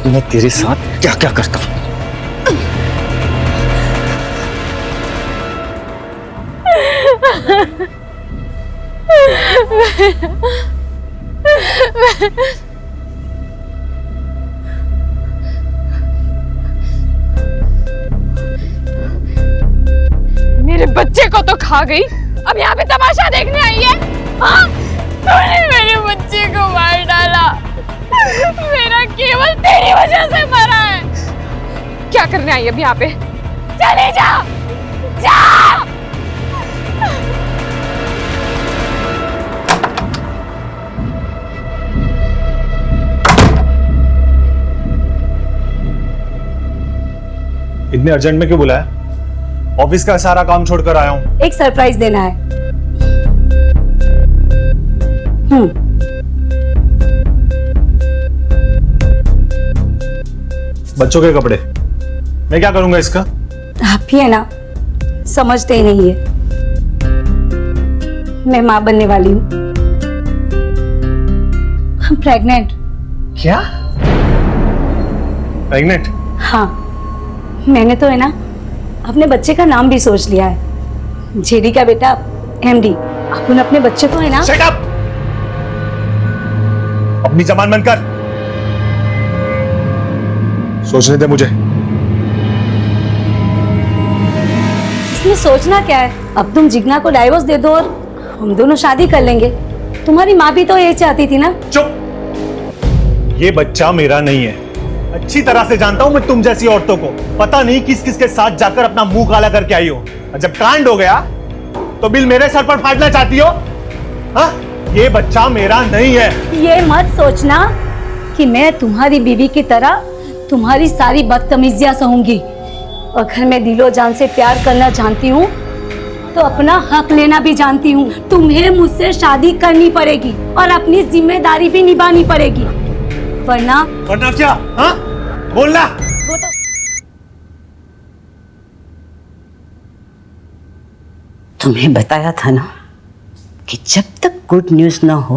मैं तेरे साथ क्या क्या करता हूं। मेरे बच्चे को तो खा गई, अब यहाँ पे तमाशा देखने आई है? हाँ? तूने मेरे बच्चे को मार डाला, मेरा केवल तेरी वजह से मरा है। क्या करने आई अब यहाँ पे? चले जा, जा। इतने अर्जेंट में क्यों बुलाया? ऑफिस का सारा काम छोड़कर आया हूँ। एक सरप्राइज देना है। बच्चों के कपड़े मैं क्या करूंगा इसका? आप ही है ना, समझते ही नहीं है। मैं मां बनने वाली हूँ। हम प्रेग्नेंट। क्या? प्रेग्नेंट? हाँ, मैंने तो है ना अपने बच्चे का नाम भी सोच लिया है। जेडी का बेटा एमडी। अपन अपने बच्चे को है ना। Shut up! अपनी जबान बंद कर। सोचने दे मुझे। इसमें सोचना क्या है? अब तुम जिग्ना को डाइवोर्स दे दो और हम दोनों शादी कर लेंगे। तुम्हारी माँ भी तो ये चाहती थी ना। चुप! ये बच्चा मेरा नहीं है। अच्छी तरह से जानता हूं मैं तुम जैसी औरतों को। पता नहीं किस किस के साथ जाकर अपना मुंह काला करके आई हो। और जब कांड हो गया तो बिल मेरे सर पर फाड़ना चाहती हो? हाँ? ये बच्चा मेरा नहीं है। ये मत सोचना कि मैं तुम्हारी बीवी की तरह तुम्हारी सारी बदतमीजियां सहूंगी। अगर मैं दिलो जान से प्यार करना जानती हूँ तो अपना हक लेना भी जानती हूँ। तुम्हें मुझसे शादी करनी पड़ेगी और अपनी जिम्मेदारी भी निभानी पड़ेगी, वरना क्या? हाँ? बोलना। तुम्हें बताया था ना कि जब तक गुड न्यूज ना हो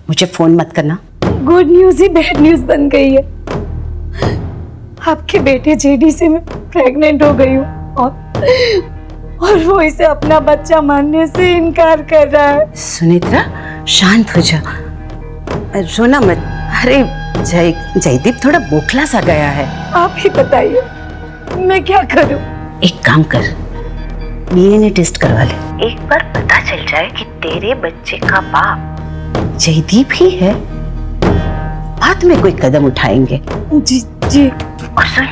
मुझे फोन मत करना। गुड न्यूज ही बैड न्यूज बन गई है। आपके बेटे जेडी से मैं प्रेग्नेंट हो गई हूँ और वो इसे अपना बच्चा मानने से इनकार कर रहा है। सुनेत्रा शांत हो जा, रोना मत। अरे जयदीप थोड़ा बोखला सा गया है। आप ही बताइए मैं क्या करूं? एक काम कर, डीएनए टेस्ट करवा ले। एक बार पता चल जाए कि तेरे बच्चे का बाप जयदीप ही है, बाद में कोई कदम उठाएंगे। जी जी। और सुन,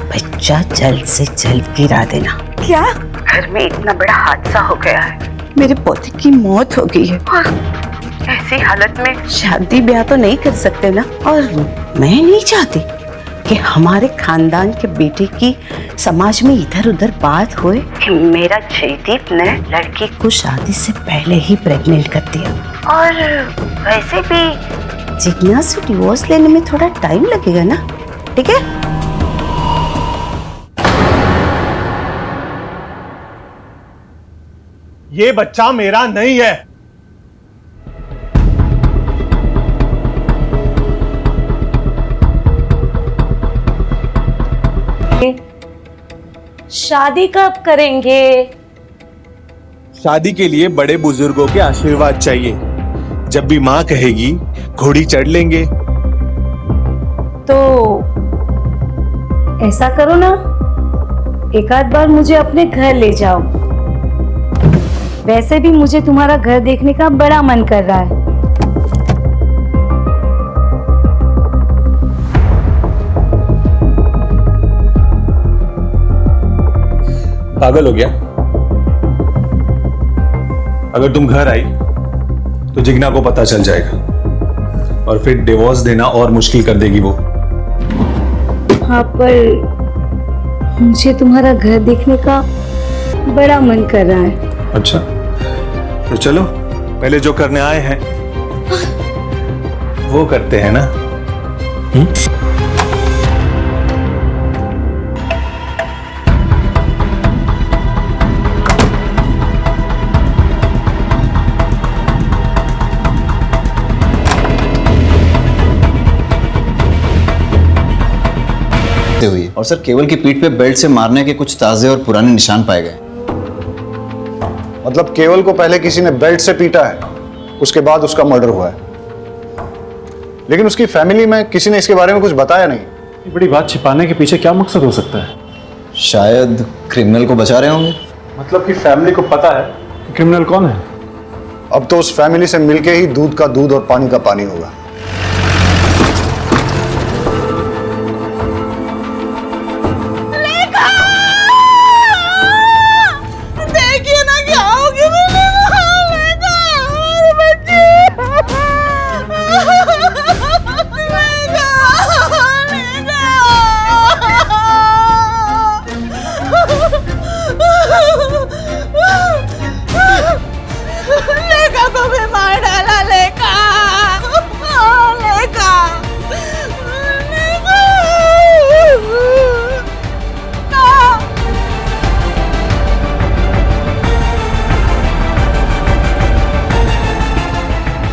बच्चा जल्द से जल्द गिरा देना। क्या? घर में इतना बड़ा हादसा हो गया है, मेरे पोते की मौत हो गई है और ऐसी हालत में शादी ब्याह तो नहीं कर सकते ना। और मैं नहीं चाहती कि हमारे खानदान के बेटे की समाज में इधर उधर बात होए कि मेरा जयदीप ने लड़की को शादी से पहले ही प्रेग्नेंट कर दिया। और वैसे भी जिज्ञास से डिवोर्स लेने में थोड़ा टाइम लगेगा ना, ठीक है? ये बच्चा मेरा नहीं है। शादी कब करेंगे? शादी के लिए बड़े बुजुर्गों के आशीर्वाद चाहिए। जब भी माँ कहेगी घोड़ी चढ़ लेंगे। तो ऐसा करो ना, एक आध बार मुझे अपने घर ले जाओ। वैसे भी मुझे तुम्हारा घर देखने का बड़ा मन कर रहा है। पागल हो गया? अगर तुम घर आई तो जिग्ना को पता चल जाएगा और फिर डिवोर्स देना और मुश्किल कर देगी वो। हाँ, पर मुझे तुम्हारा घर देखने का बड़ा मन कर रहा है। अच्छा, तो चलो पहले जो करने आए हैं वो करते हैं ना। हुई और सर केवल की पीठ पे बेल्ट से मारने के कुछ ताजे और पुराने निशान पाए गए। मतलब केवल को पहले किसी ने बेल्ट से पीटा है, उसके बाद उसका मर्डर हुआ है। लेकिन उसकी फैमिली में किसी ने इसके बारे में कुछ बताया नहीं। ये बड़ी बात छिपाने के पीछे क्या मकसद हो सकता है? शायद क्रिमिनल को बचा रहे होंगे। मतलब कि फैमिली को पता है कि क्रिमिनल कौन है। अब तो उस फैमिली से मिलके ही दूध का दूध और पानी का पानी होगा। लेका को भी मार डाला। लेका लेका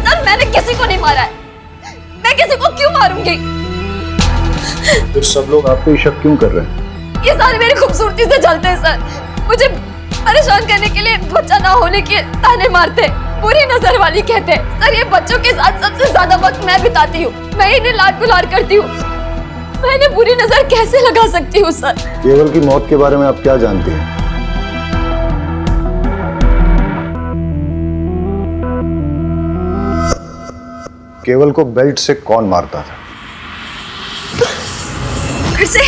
सर, मैंने किसी को नहीं मारा है। मैं किसी को क्यों मारूंगी? फिर सब लोग आपको ही शक क्यों कर रहे हैं? ये सारे मेरी खूबसूरती से जलते हैं सर। मुझे परेशान करने के लिए बच्चा ना होने के ताने मारते, बुरी नजर वाली कहते। सर, ये बच्चों के साथ सबसे ज्यादा वक्त मैं बिताती हूँ, मैं इन्हें लाड गुलार करती हूँ। मैं इन्हें बुरी नजर कैसे लगा सकती हूँ सर? केवल की मौत के बारे में आप क्या जानती हैं? केवल को बेल्ट से कौन मारता था? फिर से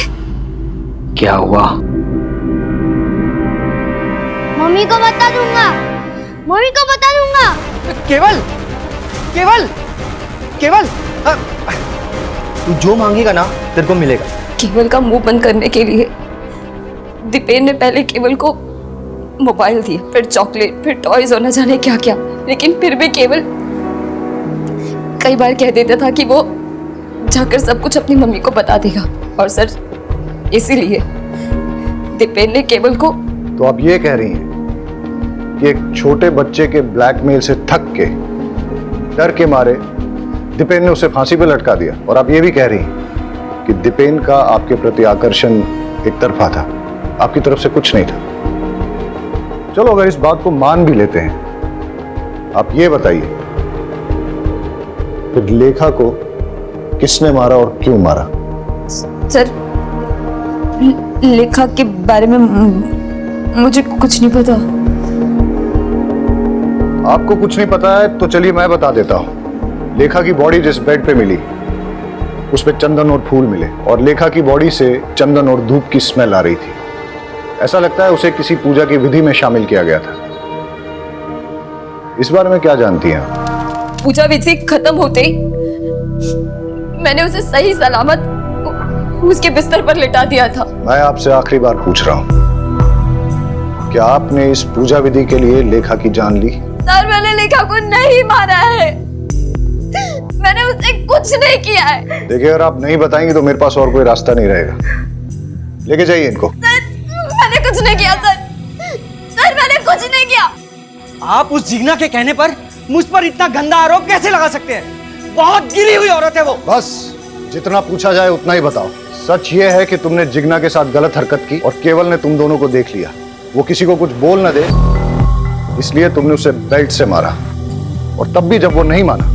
क्या हुआ? मम्मी को बता दूंगा, मम्मी को बता दूंगा। केवल केवल केवल तू जो मांगेगा ना तेरे को मिलेगा। केवल का मुंह बंद करने के लिए दीपेन ने पहले केवल को मोबाइल दिया, फिर चॉकलेट, फिर टॉयज और न जाने क्या क्या। लेकिन फिर भी केवल कई बार कह देता था कि वो जाकर सब कुछ अपनी मम्मी को बता देगा। और सर, इसीलिए दीपेन ने केवल को। तो आप ये कह रही हैं कि एक छोटे बच्चे के ब्लैकमेल से थक के, डर के मारे दीपेन ने उसे फांसी पे लटका दिया, और आप ये भी कह रही हैं कि दीपेन का आपके प्रति आकर्षण एक तरफा था, आपकी तरफ से कुछ नहीं था। चलो अगर इस बात को मान भी लेते हैं, आप ये बताइए फिर लेखा को किसने मारा और क्यों मारा? सर, लेखा के बारे में मुझे कुछ नहीं पता। आपको कुछ नहीं पता है तो चलिए मैं बता देता हूं। लेखा की बॉडी जिस बेड पे मिली उस पे चंदन और फूल मिले, और लेखा की बॉडी से चंदन और धूप की स्मेल आ रही थी। ऐसा लगता है उसे किसी पूजा की विधि में शामिल किया गया था। इस बारे में क्या जानती हैं आप? पूजा विधि खत्म होते ही मैंने उसे सही सलामत उसके बिस्तर पर लिटा दिया था। मैं आपसे आखिरी बार पूछ रहा हूं, क्या आपने इस पूजा विधि के लिए लेखा की जान ली? सर, मैंने लेखा को नहीं मारा है, मैंने उसे कुछ नहीं किया है। देखिए, अगर आप नहीं बताएंगे तो मेरे पास और कोई रास्ता नहीं रहेगा। लेके जाइए इनको। सर, मैंने कुछ नहीं किया। सर, मैंने कुछ नहीं किया। आप उस जिग्ना के कहने पर मुझ पर इतना गंदा आरोप कैसे लगा सकते हैं? बहुत गिरी हुई औरत है वो। बस जितना पूछा जाए उतना ही बताओ। सच ये है कि तुमने जिग्ना के साथ गलत हरकत की और केवल ने तुम दोनों को देख लिया। वो किसी को कुछ बोल न दे इसलिए तुमने उसे बेल्ट से मारा, और तब भी जब वो नहीं माना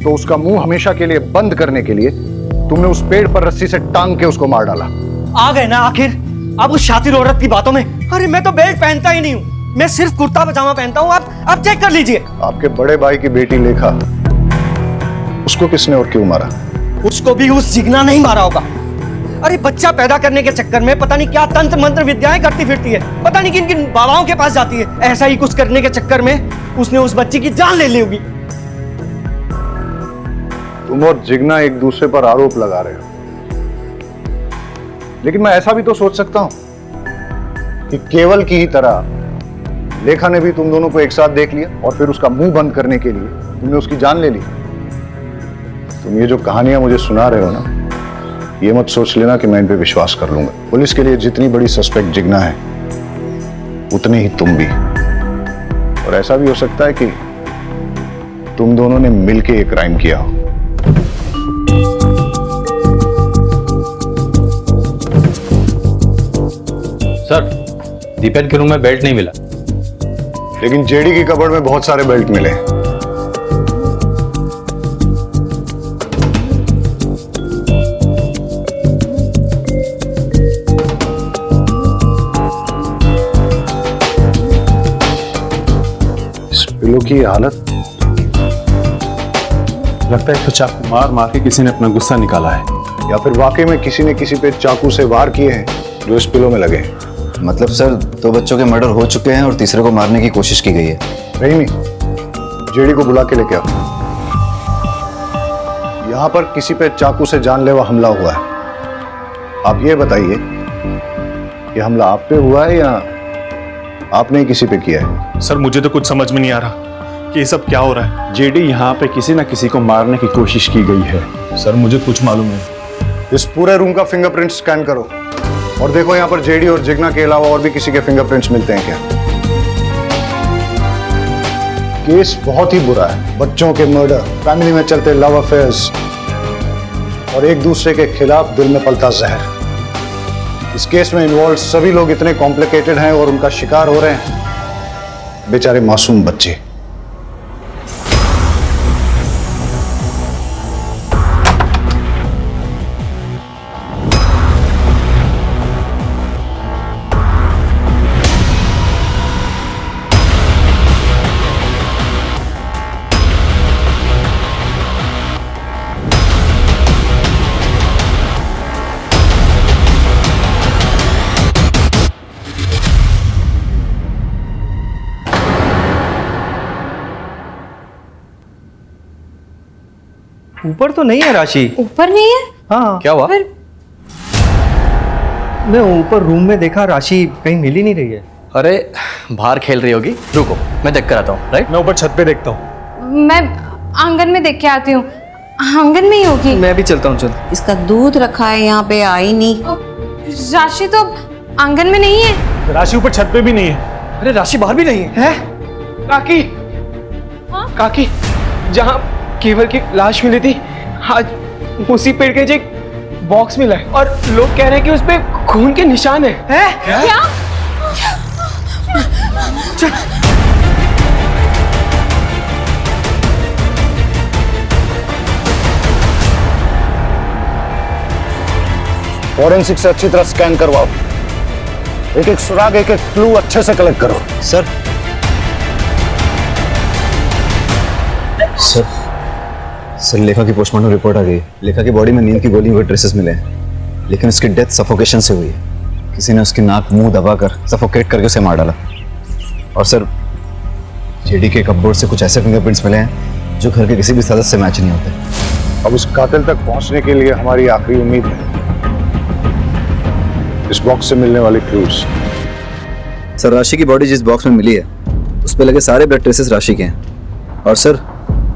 तो उसका मुंह हमेशा के लिए बंद करने के लिए तुमने उस पेड़ पर रस्सी से टांग के उसको मार डाला। आ गए ना आखिर अब उस शातिर औरत की बातों में। अरे मैं तो बेल्ट पहनता ही नहीं हूँ, मैं सिर्फ कुर्ता पजामा पहनता हूँ। आप चेक कर लीजिए। आपके बड़े भाई की बेटी लेखा, उसको किसने और क्यों मारा? उसको भी उस जिग्ना नहीं मारा होगा। अरे बच्चा पैदा करने के चक्कर में पता नहीं क्या तंत्र मंत्र विद्याएं करती फिरती है, पता नहीं किन किन बाबाओं के पास जाती है। ऐसा ही कुछ करने के चक्कर में उसने उस बच्ची की जान ले ली होगी। तुम और जिग्ना एक दूसरे पर आरोप लगा रहे हो, लेकिन मैं ऐसा भी तो सोच सकता हूं कि केवल की ही तरह लेखा ने भी तुम दोनों को एक साथ देख लिया और फिर उसका मुंह बंद करने के लिए तुमने उसकी जान ले ली। तुम ये जो कहानियां मुझे सुना रहे हो ना, ये मत सोच लेना कि मैं इन पे विश्वास कर लूंगा। पुलिस के लिए जितनी बड़ी सस्पेक्ट जिग्ना है उतनी ही तुम भी, और ऐसा भी हो सकता है कि तुम दोनों ने मिलकर एक क्राइम किया हो। सर, दीपेन के रूम में बेल्ट नहीं मिला, लेकिन जेडी की कबर्ड में बहुत सारे बेल्ट मिले। इस पिलो की हालत, लगता है तो चाकू मार मार के किसी ने अपना गुस्सा निकाला है, या फिर वाकई में किसी ने किसी पे चाकू से वार किए हैं जो इस पिलो में लगे। मतलब सर, 2 बच्चों के मर्डर हो चुके हैं और तीसरे को मारने की कोशिश की गई है। रहीमी, जेडी को बुला के लेके आओ। यहां पर किसी पे चाकू से जानलेवा हमला हुआ है। आप ये बताइए कि हमला आप पे हुआ है या आपने ही किसी पे किया है? सर, मुझे तो कुछ समझ में नहीं आ रहा कि ये सब क्या हो रहा है। जेडी यहाँ पे किसी ना किसी को मारने की कोशिश की गई है। सर, मुझे कुछ मालूम नहीं। इस पूरे रूम का फिंगरप्रिंट स्कैन करो और देखो यहाँ पर जेडी और जिग्ना के अलावा और भी किसी के फिंगरप्रिंट्स मिलते हैं क्या। केस बहुत ही बुरा है। बच्चों के मर्डर, फैमिली में चलते लव अफेयर्स और एक दूसरे के खिलाफ दिल में पलता जहर। इस केस में इन्वॉल्व सभी लोग इतने कॉम्प्लिकेटेड हैं और उनका शिकार हो रहे हैं बेचारे मासूम बच्चे। ऊपर तो नहीं है राशि। ऊपर नहीं है? हाँ। क्या हुआ? मैं ऊपर रूम में देखा, राशि कहीं मिल ही नहीं रही है। अरे बाहर खेल रही होगी, रुको मैं देख कर आता हूँ। राइट, मैं ऊपर छत पे देखता हूँ। मैं आंगन में देख के आती हूँ। आंगन में ही होगी। मैं भी चलता हूँ। चल, इसका दूध रखा है यहाँ पे, आई नहीं। राशि तो आंगन में नहीं है। राशि ऊपर छत पे भी नहीं है। अरे राशि बाहर भी नहीं है। काकी, काकी, जहाँ केवल की लाश मिली थी, आज उसी पेड़ के नीचे एक बॉक्स मिला है और लोग कह रहे हैं कि उस पे खून के निशान है। क्या? फॉरेंसिक से अच्छी तरह स्कैन करवाओ, एक एक सुराग, एक एक क्लू अच्छे से कलेक्ट करो। सर सर सर लेखा की पोस्टमार्टम रिपोर्ट आ गई। लेखा की बॉडी में नींद की गोलियों के ट्रेसेस मिले हैं, लेकिन उसकी डेथ सफोकेशन से हुई है। किसी ने उसकी नाक मुंह दबाकर सफोकेट करके उसे मार डाला। और सर जेडी के कपबोर्ड से कुछ ऐसे फिंगरप्रिंट्स मिले हैं जो घर के किसी भी सदस्य से मैच नहीं होते। अब उस कातिल तक पहुंचने के लिए हमारी आखिरी उम्मीद है इस बॉक्स से मिलने वाले क्लूज। सर राशि की बॉडी जिस बॉक्स में मिली है उस पे लगे सारे ब्लड ट्रेसेस राशि के हैं। और सर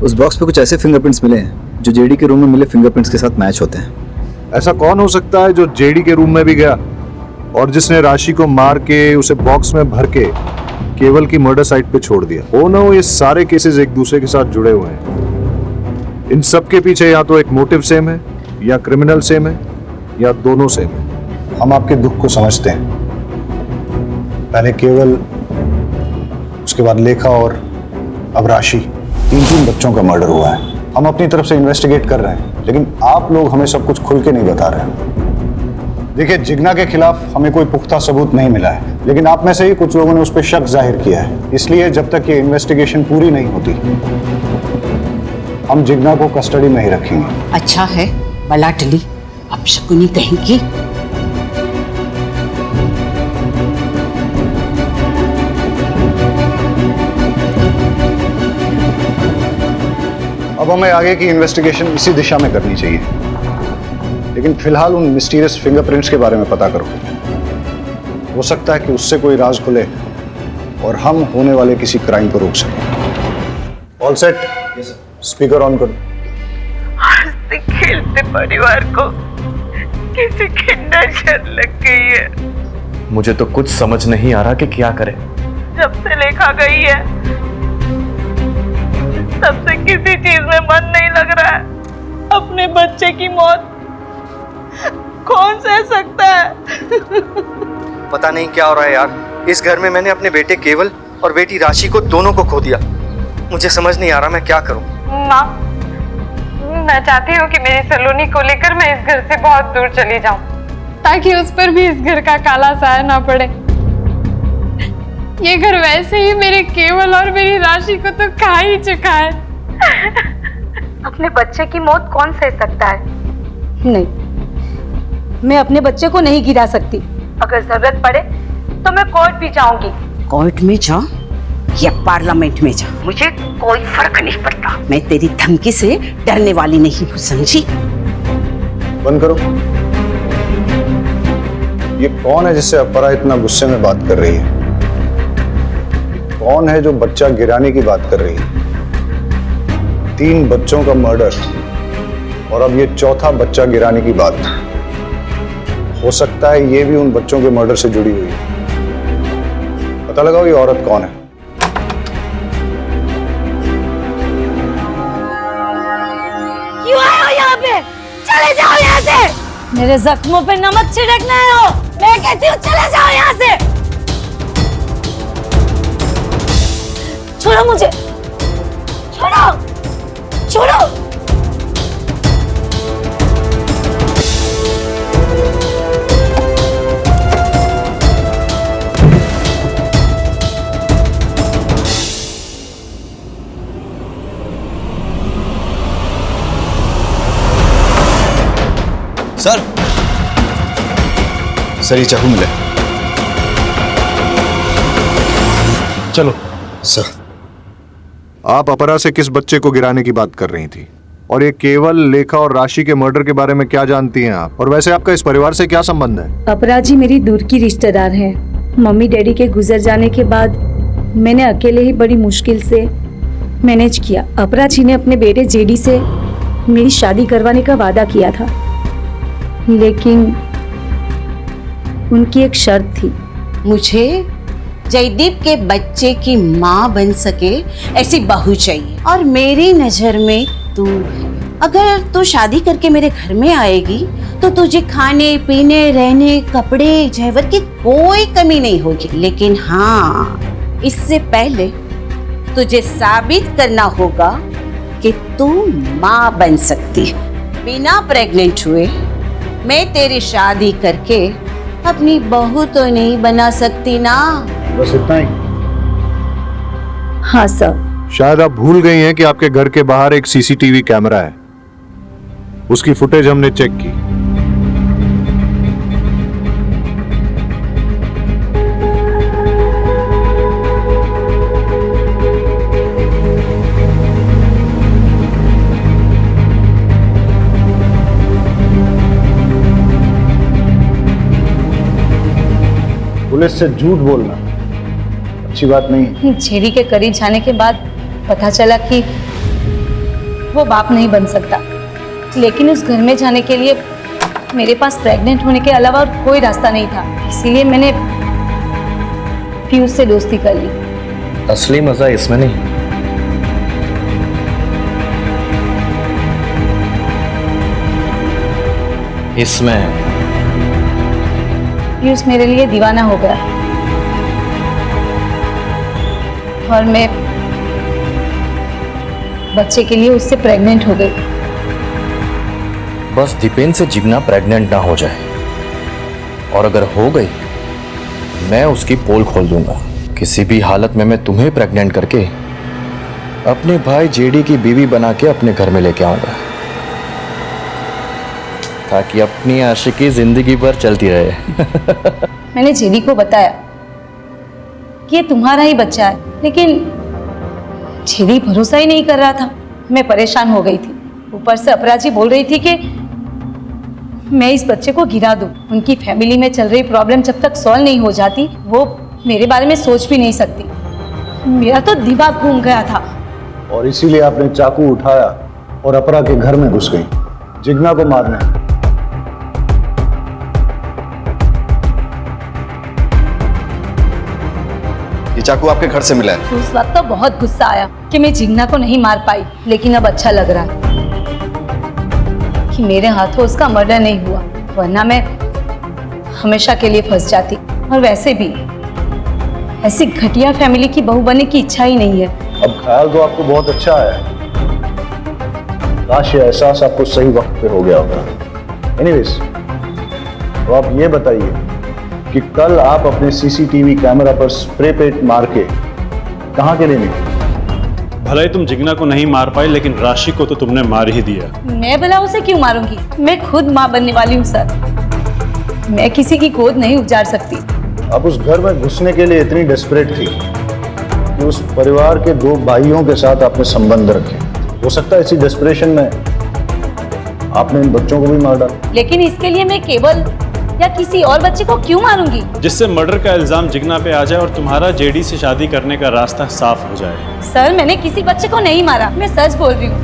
उस बॉक्स पे कुछ ऐसे फिंगरप्रिंट्स मिले हैं जो जेडी के रूम में मिले फिंगरप्रिंट्स के साथ मैच होते हैं। ऐसा कौन हो सकता है जो जेडी के रूम में भी गया और जिसने राशि को मार के उसे बॉक्स में भर के केवल की मर्डर साइट पे छोड़ दिया? हो ना हो ये सारे केसेस एक दूसरे के साथ जुड़े हुए हैं। इन सब के पीछे या तो एक मोटिव सेम है, या क्रिमिनल सेम है, या दोनों सेम है। हम आपके दुख को समझते हैं। पहले केवल, उसके बाद लेखा और अब राशि, तीन बच्चों का मर्डर हुआ है। हम अपनी तरफ से इन्वेस्टिगेट कर रहे हैं, लेकिन आप लोग हमें सब कुछ खुल के नहीं बता रहे हैं। देखिए, जिग्ना के खिलाफ हमें कोई पुख्ता सबूत नहीं मिला है, लेकिन आप में से ही कुछ लोगों ने उस पर शक जाहिर किया है। इसलिए जब तक ये इन्वेस्टिगेशन पूरी नहीं होती हम जिग्ना को कस्टडी में ही रखेंगे। अच्छा है, बला टली, अब शकुनी कहेंगी। अब हमें आगे की इन्वेस्टिगेशन इसी दिशा में करनी चाहिए, लेकिन फिलहाल उन मिस्टीरियस फिंगरप्रिंट्स के बारे में पता करो। हो सकता है कि उससे कोई राज खुले और हम होने वाले किसी क्राइम को रोक सकें। All set? स्पीकर ऑन करो। हंसते खेलते परिवार को किसी की नजर लग गई है। मुझे तो कुछ समझ नहीं आ रहा कि क्या करें। जब से लेखा गई है तब से किसी चीज में मन नहीं लग रहा है। अपने बच्चे की मौत कौन सह सकता है? पता नहीं क्या हो रहा है यार। इस घर में मैंने अपने बेटे केवल और बेटी राशि को दोनों को खो दिया। मुझे समझ नहीं आ रहा मैं क्या करूं। माँ, मैं चाहती हूँ कि मेरी सलोनी को लेकर मैं इस घर से बहुत दूर चली जाऊं, ताकि उस पर भी इस घर का काला साया ना पड़े। ये घर वैसे ही मेरे केवल और मेरी राशि को तो खा ही चुका है। अपने बच्चे की मौत कौन सह सकता है? नहीं, मैं अपने बच्चे को नहीं गिरा सकती। अगर जरूरत पड़े तो मैं कोर्ट भी जाऊंगी। कोर्ट में जा या पार्लियामेंट में जा, मुझे कोई फर्क नहीं पड़ता। मैं तेरी धमकी से डरने वाली नहीं हूँ, समझी? बंद करो। ये कौन है जिससे अपरा इतना गुस्से में बात कर रही है? कौन है जो बच्चा गिराने की बात कर रही है? 3 बच्चों का मर्डर और अब ये चौथा बच्चा गिराने की बात। हो सकता है ये भी उन बच्चों के मर्डर से जुड़ी हुई है। पता लगाओ ये औरत कौन है। क्यों आए हो यहाँ पे? चले जाओ यहाँ से। मेरे जख्मों पे नमक छिड़कना है हो। मैं कहती हूँ चले जाओ यहाँ से। छोड़ो मुझे, छोड़ो, छोड़ो। सर ये चाकू मिला। चलो। सर, आप अपरा से किस बच्चे को गिराने की बात कर रही थी? और ये केवल, लेखा और राशि के मर्डर के बारे में क्या जानती हैं आप? और वैसे आपका इस परिवार से क्या संबंध है? अपरा जी मेरी दूर की रिश्तेदार है। मम्मी डैडी के गुजर जाने के बाद मैंने अकेले ही बड़ी मुश्किल से मैनेज किया। अपरा जी ने अपने बेटे जेडी से मेरी शादी करवाने का वादा किया था, लेकिन उनकी एक शर्त थी। मुझे जयदीप के बच्चे की माँ बन सके ऐसी बहू चाहिए, और मेरी नजर में तू है। अगर तू शादी करके मेरे घर में आएगी तो तुझे खाने पीने रहने कपड़े जेवर की कोई कमी नहीं होगी, लेकिन हाँ, इससे पहले तुझे साबित करना होगा कि तू माँ बन सकती है। बिना प्रेग्नेंट हुए मैं तेरी शादी करके अपनी बहू तो नहीं बना सकती ना। बस इतना ही? हाँ सर। शायद आप भूल गई हैं कि आपके घर के बाहर एक सीसीटीवी कैमरा है, उसकी फुटेज हमने चेक की। पुलिस से झूठ बोलना अच्छी बात नहीं। जेडी के करीब जाने के बाद पता चला कि वो बाप नहीं बन सकता, लेकिन उस घर में जाने के लिए मेरे पास प्रेग्नेंट होने के अलावा और कोई रास्ता नहीं था, इसीलिए मैंने पीयूष से दोस्ती कर ली। असली मजा इसमें नहीं, इसमें। पीयूष मेरे लिए दीवाना हो गया और मैं बच्चे के लिए उससे प्रेग्नेंट हो गई। बस दीपेन से जिग्ना प्रेग्नेंट ना हो जाए, और अगर हो गई मैं उसकी पोल खोल दूंगा। किसी भी हालत में मैं तुम्हें प्रेग्नेंट करके अपने भाई जेडी की बीवी बना के अपने घर में लेके आऊंगा, ताकि अपनी आशिकी जिंदगी भर चलती रहे। मैंने जेडी को बताया कि ये तुम्हारा ही बच्चा है, लेकिन जेडी भरोसा ही नहीं कर रहा था। मैं परेशान हो गई थी, ऊपर से अपराजी बोल रही थी कि मैं इस बच्चे को गिरा दूं। उनकी फैमिली में चल रही प्रॉब्लम जब तक सॉल्व नहीं हो जाती वो मेरे बारे में सोच भी नहीं सकती। मेरा तो दिमाग घूम गया था। और इसीलिए आपने चाकू उठाया और अपरा के घर में घुस गई जिग्ना को मारने। ये चाकू आपके घर से मिला है? उस वक्त तो बहुत गुस्सा आया कि मैं जिग्ना को नहीं मार पाई, लेकिन अब अच्छा लग रहा है कि मेरे हाथों उसका मर्डर नहीं हुआ, वरना मैं हमेशा के लिए फंस जाती। और वैसे भी ऐसी घटिया फैमिली की बहू बनने की इच्छा ही नहीं है। अब ख्याल तो आपको बहुत अच्छा आया है, काश ये एहसास आपको सही वक्त पे हो गया होता। एनीवेज, तो आप ये बताइए कि कल आप अपने सीसीटीवी कैमरा पर स्प्रे पेंट मार के कहाँ के लिए निकले? भले ही तुम जिग्ना को नहीं मार पाई, लेकिन राशि को तो तुमने मार ही दिया। मैं भला उसे क्यों मारूंगी? मैं खुद माँ बनने वाली हूँ सर, मैं किसी की गोद नहीं उजाड़ सकती। आप उस घर में घुसने के लिए इतनी डेस्परेट थी कि उस परिवार के 2 भाइयों के साथ आपने संबंध रखे। हो सकता है इसी डेस्परेशन में आपने इन बच्चों को भी मार डाला। लेकिन इसके लिए मैं केवल या किसी और बच्चे को क्यों मारूंगी? जिससे मर्डर का इल्जाम जिग्ना पे आ जाए और तुम्हारा जेडी से शादी करने का रास्ता साफ हो जाए। सर, मैंने किसी बच्चे को नहीं मारा, मैं सच बोल रही हूँ।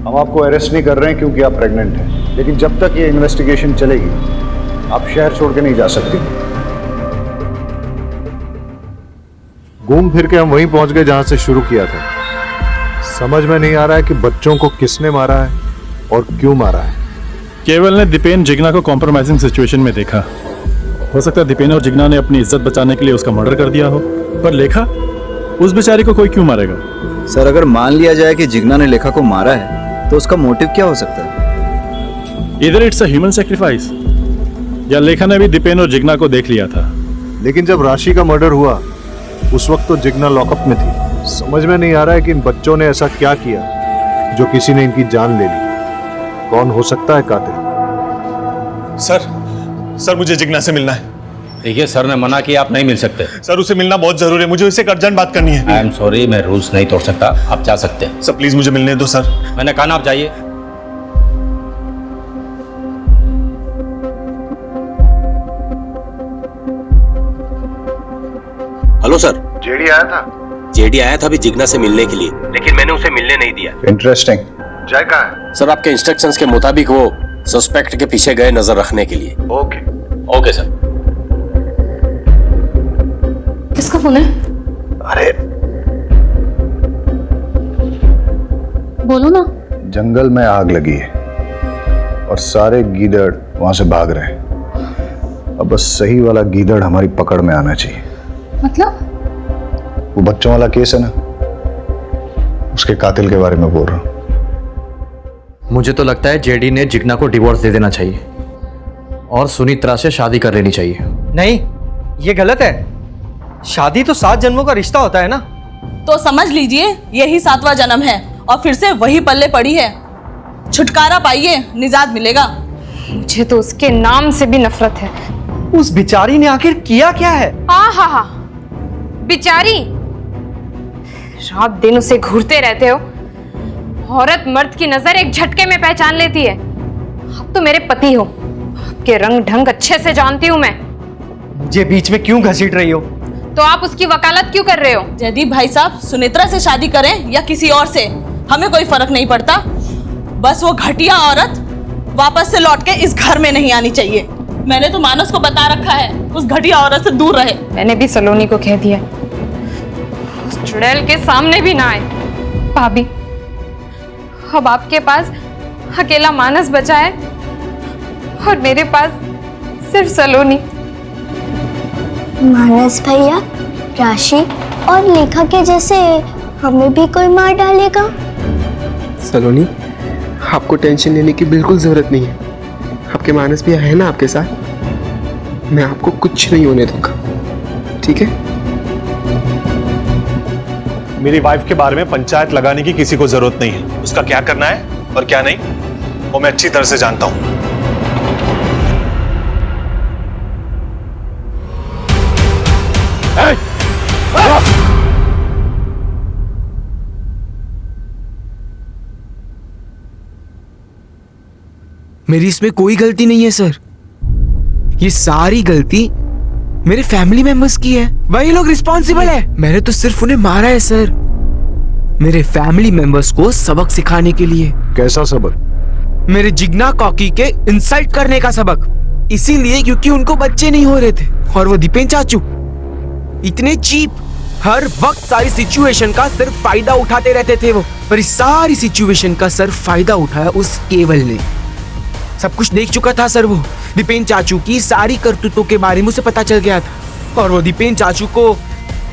हम आपको अरेस्ट नहीं कर रहे हैं क्योंकि आप प्रेग्नेंट हैं, लेकिन जब तक ये इन्वेस्टिगेशन चलेगी आप शहर छोड़ के नहीं जा सकती। घूम फिर के हम वहीं पहुंच गए जहां से शुरू किया था। समझ में नहीं आ रहा है कि बच्चों को किसने मारा है और क्यों मारा है। केवल ने दीपेन जिग्ना को कॉम्प्रोमाइजिंग सिचुएशन में देखा। हो सकता है दीपेन और जिग्ना ने अपनी इज्जत बचाने के लिए उसका मर्डर कर दिया हो, पर लेखा, उस बेचारी को कोई क्यों मारेगा? सर, अगर मान लिया जाए कि जिग्ना ने लेखा को मारा है तो उसका मोटिव क्या हो सकता है? इधर इट्स अ ह्यूमन सैक्रिफाइस, या लेखा ने भी दीपेन और जिग्ना को देख लिया था। लेकिन जब राशि का मर्डर हुआ उस वक्त तो जिग्ना लॉकअप में थी। समझ में नहीं आ रहा है कि इन बच्चों ने ऐसा क्या किया जो किसी ने इनकी जान ले ली। कौन हो सकता है कातिल? सर मुझे जिग्ना से मिलना है। देखिए सर ने मना किया, आप नहीं मिल सकते। सर उसे मिलना बहुत जरूरी है, मुझे उससे अर्जेंट बात करनी है। आई एम सॉरी, मैं रूल्स नहीं तोड़ सकता, आप जा सकते हैं। सर प्लीज मुझे मिलने दो सर। मैंने कहा ना आप जाइए। Hello sir. जेडी आया था? जेडी आया था अभी जिग्ना से मिलने के लिए, लेकिन मैंने उसे मिलने नहीं दिया। इंटरेस्टिंग। जय कहाँ है? सर आपके इंस्ट्रक्शंस के मुताबिक वो सस्पेक्ट के पीछे गए नजर रखने के लिए। Okay okay sir. किसका फोन है? अरे बोलो ना। जंगल में आग लगी है और सारे गीदड़ वहां से भाग रहे हैं। अब बस सही वाला गीदड़ हमारी पकड़ में आना चाहिए। मतलब? वो बच्चों वाला केस है ना, उसके कातिल के बारे में बोल रहा हूं। मुझे तो लगता है जेडी ने जिग्ना को डिवोर्स दे देना चाहिए और सुनित्रा से शादी कर लेनी चाहिए। नहीं, ये गलत है। शादी तो 7 जन्मों का रिश्ता होता है ना। तो समझ लीजिए यही 7वां जन्म है और फिर से वही पल्ले पड़ी है। छुटकारा पाइए, निजात मिलेगा। मुझे तो उसके नाम से भी नफरत है। उस बिचारी ने आखिर किया क्या है? हा बिचारी, रात दिन उसे घूरते रहते हो। औरत मर्द की नजर एक झटके में पहचान लेती है। आप तो मेरे पति हो, आपके रंग ढंग अच्छे से जानती हूँ मैं। मुझे बीच में क्यों घसीट रही हो? तो आप उसकी वकालत क्यों कर रहे हो? जयदीप भाई साहब, सुनेत्रा से शादी करें या किसी और से, हमें कोई फर्क नहीं पड़ता। बस वो घटिया औरत वापस से लौट के इस घर में नहीं आनी चाहिए। मैंने तो मानस को बता रखा है उस घटिया औरत से दूर रहे। मैंने भी सलोनी को कह दिया उस चुड़ैल के सामने भी ना आए। भाभी, अब आपके पास अकेला मानस बचा है और मेरे पास सिर्फ सलोनी। मानस भैया, राशि और लेखा के जैसे हमें भी कोई मार डालेगा। सलोनी, आपको टेंशन लेने की बिल्कुल जरूरत नहीं है। आपके मानस भैया है ना आपके साथ। मैं आपको कुछ नहीं होने दूंगा, ठीक है? मेरी वाइफ के बारे में पंचायत लगाने की किसी को जरूरत नहीं है। उसका क्या करना है और क्या नहीं वो मैं अच्छी तरह से जानता हूं। मेरी इसमें कोई गलती नहीं है सर। ये सारी गलती मेरे फैमिली मेंबर्स की है। वही लोग रिस्पॉन्सिबल है। मैंने तो सिर्फ उन्हें मारा है सर, मेरे फैमिली मेंबर्स को सबक सिखाने के लिए। कैसा सबक? मेरे जिग्ना कॉकी के इंसल्ट करने का सबक। इसीलिए क्योंकि उनको बच्चे नहीं हो रहे थे। और वो दीपेन चाचू इतने चीप, हर वक्त सारी सिचुएशन का सिर्फ फायदा उठाते रहते थे वो। पर इस सारी सिचुएशन का सिर्फ फायदा उठाया उस केवल ने। सब कुछ देख चुका था सर वो। दीपेन चाचू की सारी करतूतों के बारे में उसे पता चल गया था और वो दीपेन चाचू को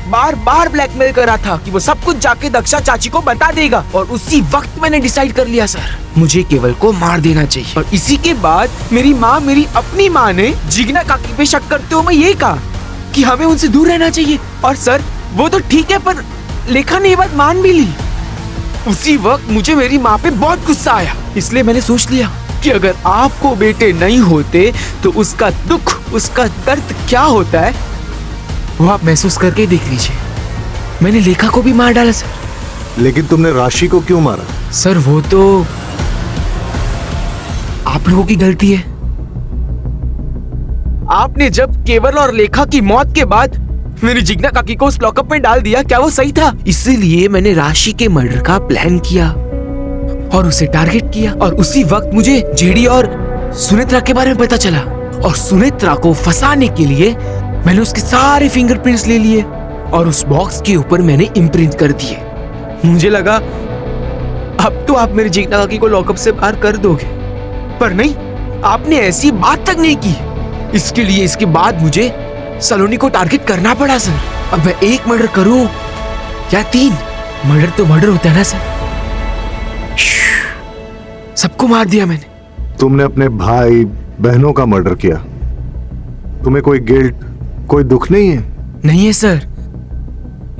बार बार ब्लैकमेल कर रहा था कि वो सब कुछ जाके दक्षा चाची को बता देगा। और उसी वक्त मैंने डिसाइड कर लिया सर, मुझे केवल को मार देना चाहिए। और इसी के बाद मेरी माँ, मेरी अपनी माँ ने जिग्ना काकी पे शक करते हुए मैं ये कहा कि हमें उनसे दूर रहना चाहिए। और सर वो तो ठीक है, पर लेखा ने ये बात मान भी ली। उसी वक्त मुझे मेरी माँ पे बहुत गुस्सा आया, इसलिए मैंने सोच लिया कि अगर आपको बेटे नहीं होते तो उसका दुख, उसका दर्द क्या होता है वो आप महसूस करके देख लीजिए। मैंने लेखा को भी मार डाला सर। लेकिन तुमने राशि को क्यों मारा? सर वो तो आप लोगों की गलती है। आपने जब केवल और लेखा की मौत के बाद मेरी जिग्ना काकी को उस लॉकअप में डाल दिया, क्या वो सही था? इसीलिए मैंने राशि के मर्डर का प्लान किया और उसे टारगेट किया। और उसी वक्त मुझे जेडी और सुनेत्रा के बारे में पता चला और सुनेत्रा को फंसाने के लिए मैंने उसके सारे फिंगरप्रिंट्स ले लिए और उस बॉक्स के ऊपर मैंने इम्प्रिंट कर दिए। मुझे लगा अब तो आप मेरी जिग्ना काकी को लॉकअप से बाहर कर दोगे, पर नहीं, आपने ऐसी बात तक नहीं की। इसके लिए इसके बाद मुझे सलोनी को टारगेट करना पड़ा सर। अब मैं 1 मर्डर करूं या 3, मर्डर तो मर्डर होता है ना सर। सबको मार दिया मैंने। तुमने अपने भाई बहनों का मर्डर किया, तुम्हें कोई गिल्ट, कोई दुख नहीं है? नहीं है सर,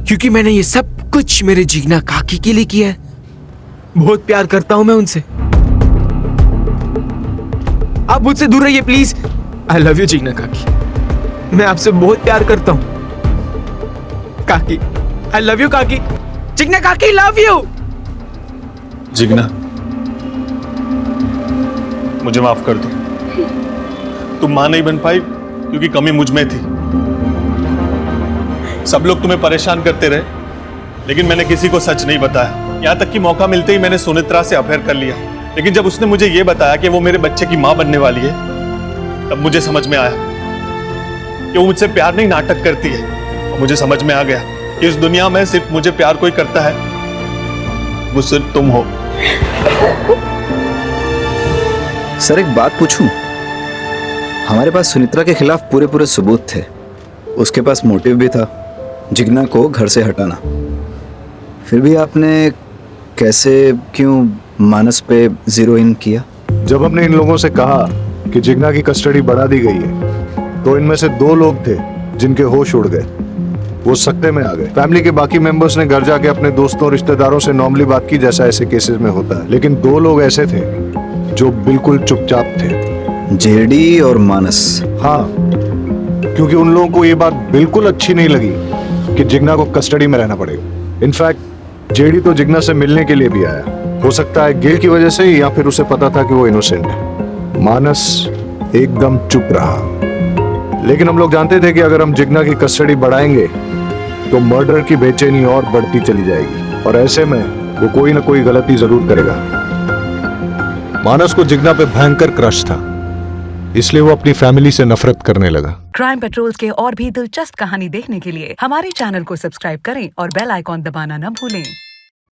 क्योंकि मैंने ये सब कुछ मेरे जिग्ना काकी के लिए किया है। बहुत प्यार करता हूं मैं उनसे। आप मुझसे दूर रहिए please. I love you Jigna काकी, मैं आपसे बहुत प्यार करता हूं काकी। आई लव यू काकी। जिग्ना काकी लव यू। जिग्ना, मुझे माफ कर दो। तुम मां नहीं बन पाई क्योंकि कमी मुझ में थी। सब लोग तुम्हें परेशान करते रहे लेकिन मैंने किसी को सच नहीं बताया। यहां तक कि मौका मिलते ही मैंने सुनेत्रा से अफेयर कर लिया लेकिन जब उसने मुझे ये बताया कि वो मेरे बच्चे की माँ बनने वाली है, तब मुझे समझ में आया कि वो मुझसे प्यार नहीं नाटक करती है। और मुझे समझ में आ गया कि इस दुनिया में सिर्फ मुझे प्यार कोई करता है, वो सिर्फ तुम हो। सर एक बात पूछूं? हमारे पास सुनित्रा के खिलाफ पूरे सबूत थे। उसके पास मोटिव भी था, जिग्ना को घर से हटाना। फिर भी आपने कैसे क्यों मानस पे जीरो इन किया? जब हमने इन लोगों से कहा कि जिग्ना की कस्टडी बढ़ा दी गई है, तो इनमें से 2 लोग थे जिनके होश उड़ गए। वो सकते में आ गए। फैमिली के बाकी मेंबर्स ने घर जाके अपने दोस्तों और रिश्तेदारों से नॉर्मली बात की, जैसा ऐसे केसेस में होता है। लेकिन 2 लोग ऐसे थे जो बिल्कुल चुपचाप थे। जेडी और मानस। हाँ, क्योंकि उन लोगों को ये बात बिल्कुल अच्छी नहीं लगी कि जिग्ना को कस्टडी में रहना पड़ेगा। इनफैक्ट जेडी तो जिग्ना से मिलने के लिए भी आया। हो सकता है गिल्ट की वजह से, या फिर उसे पता था कि वो इनोसेंट है। मानस एकदम चुप रहा। लेकिन हम लोग जानते थे कि अगर हम जिग्ना की कस्टडी बढ़ाएंगे तो मर्डर की बेचैनी और बढ़ती चली जाएगी, और ऐसे में वो कोई ना कोई गलती जरूर करेगा। मानस को जिग्ना पे भयंकर क्रश था, इसलिए वो अपनी फैमिली से नफरत करने लगा। क्राइम पेट्रोल्स के और भी दिलचस्प कहानी देखने के लिए हमारे चैनल को सब्सक्राइब करें और बेल आइकॉन दबाना न भूलें।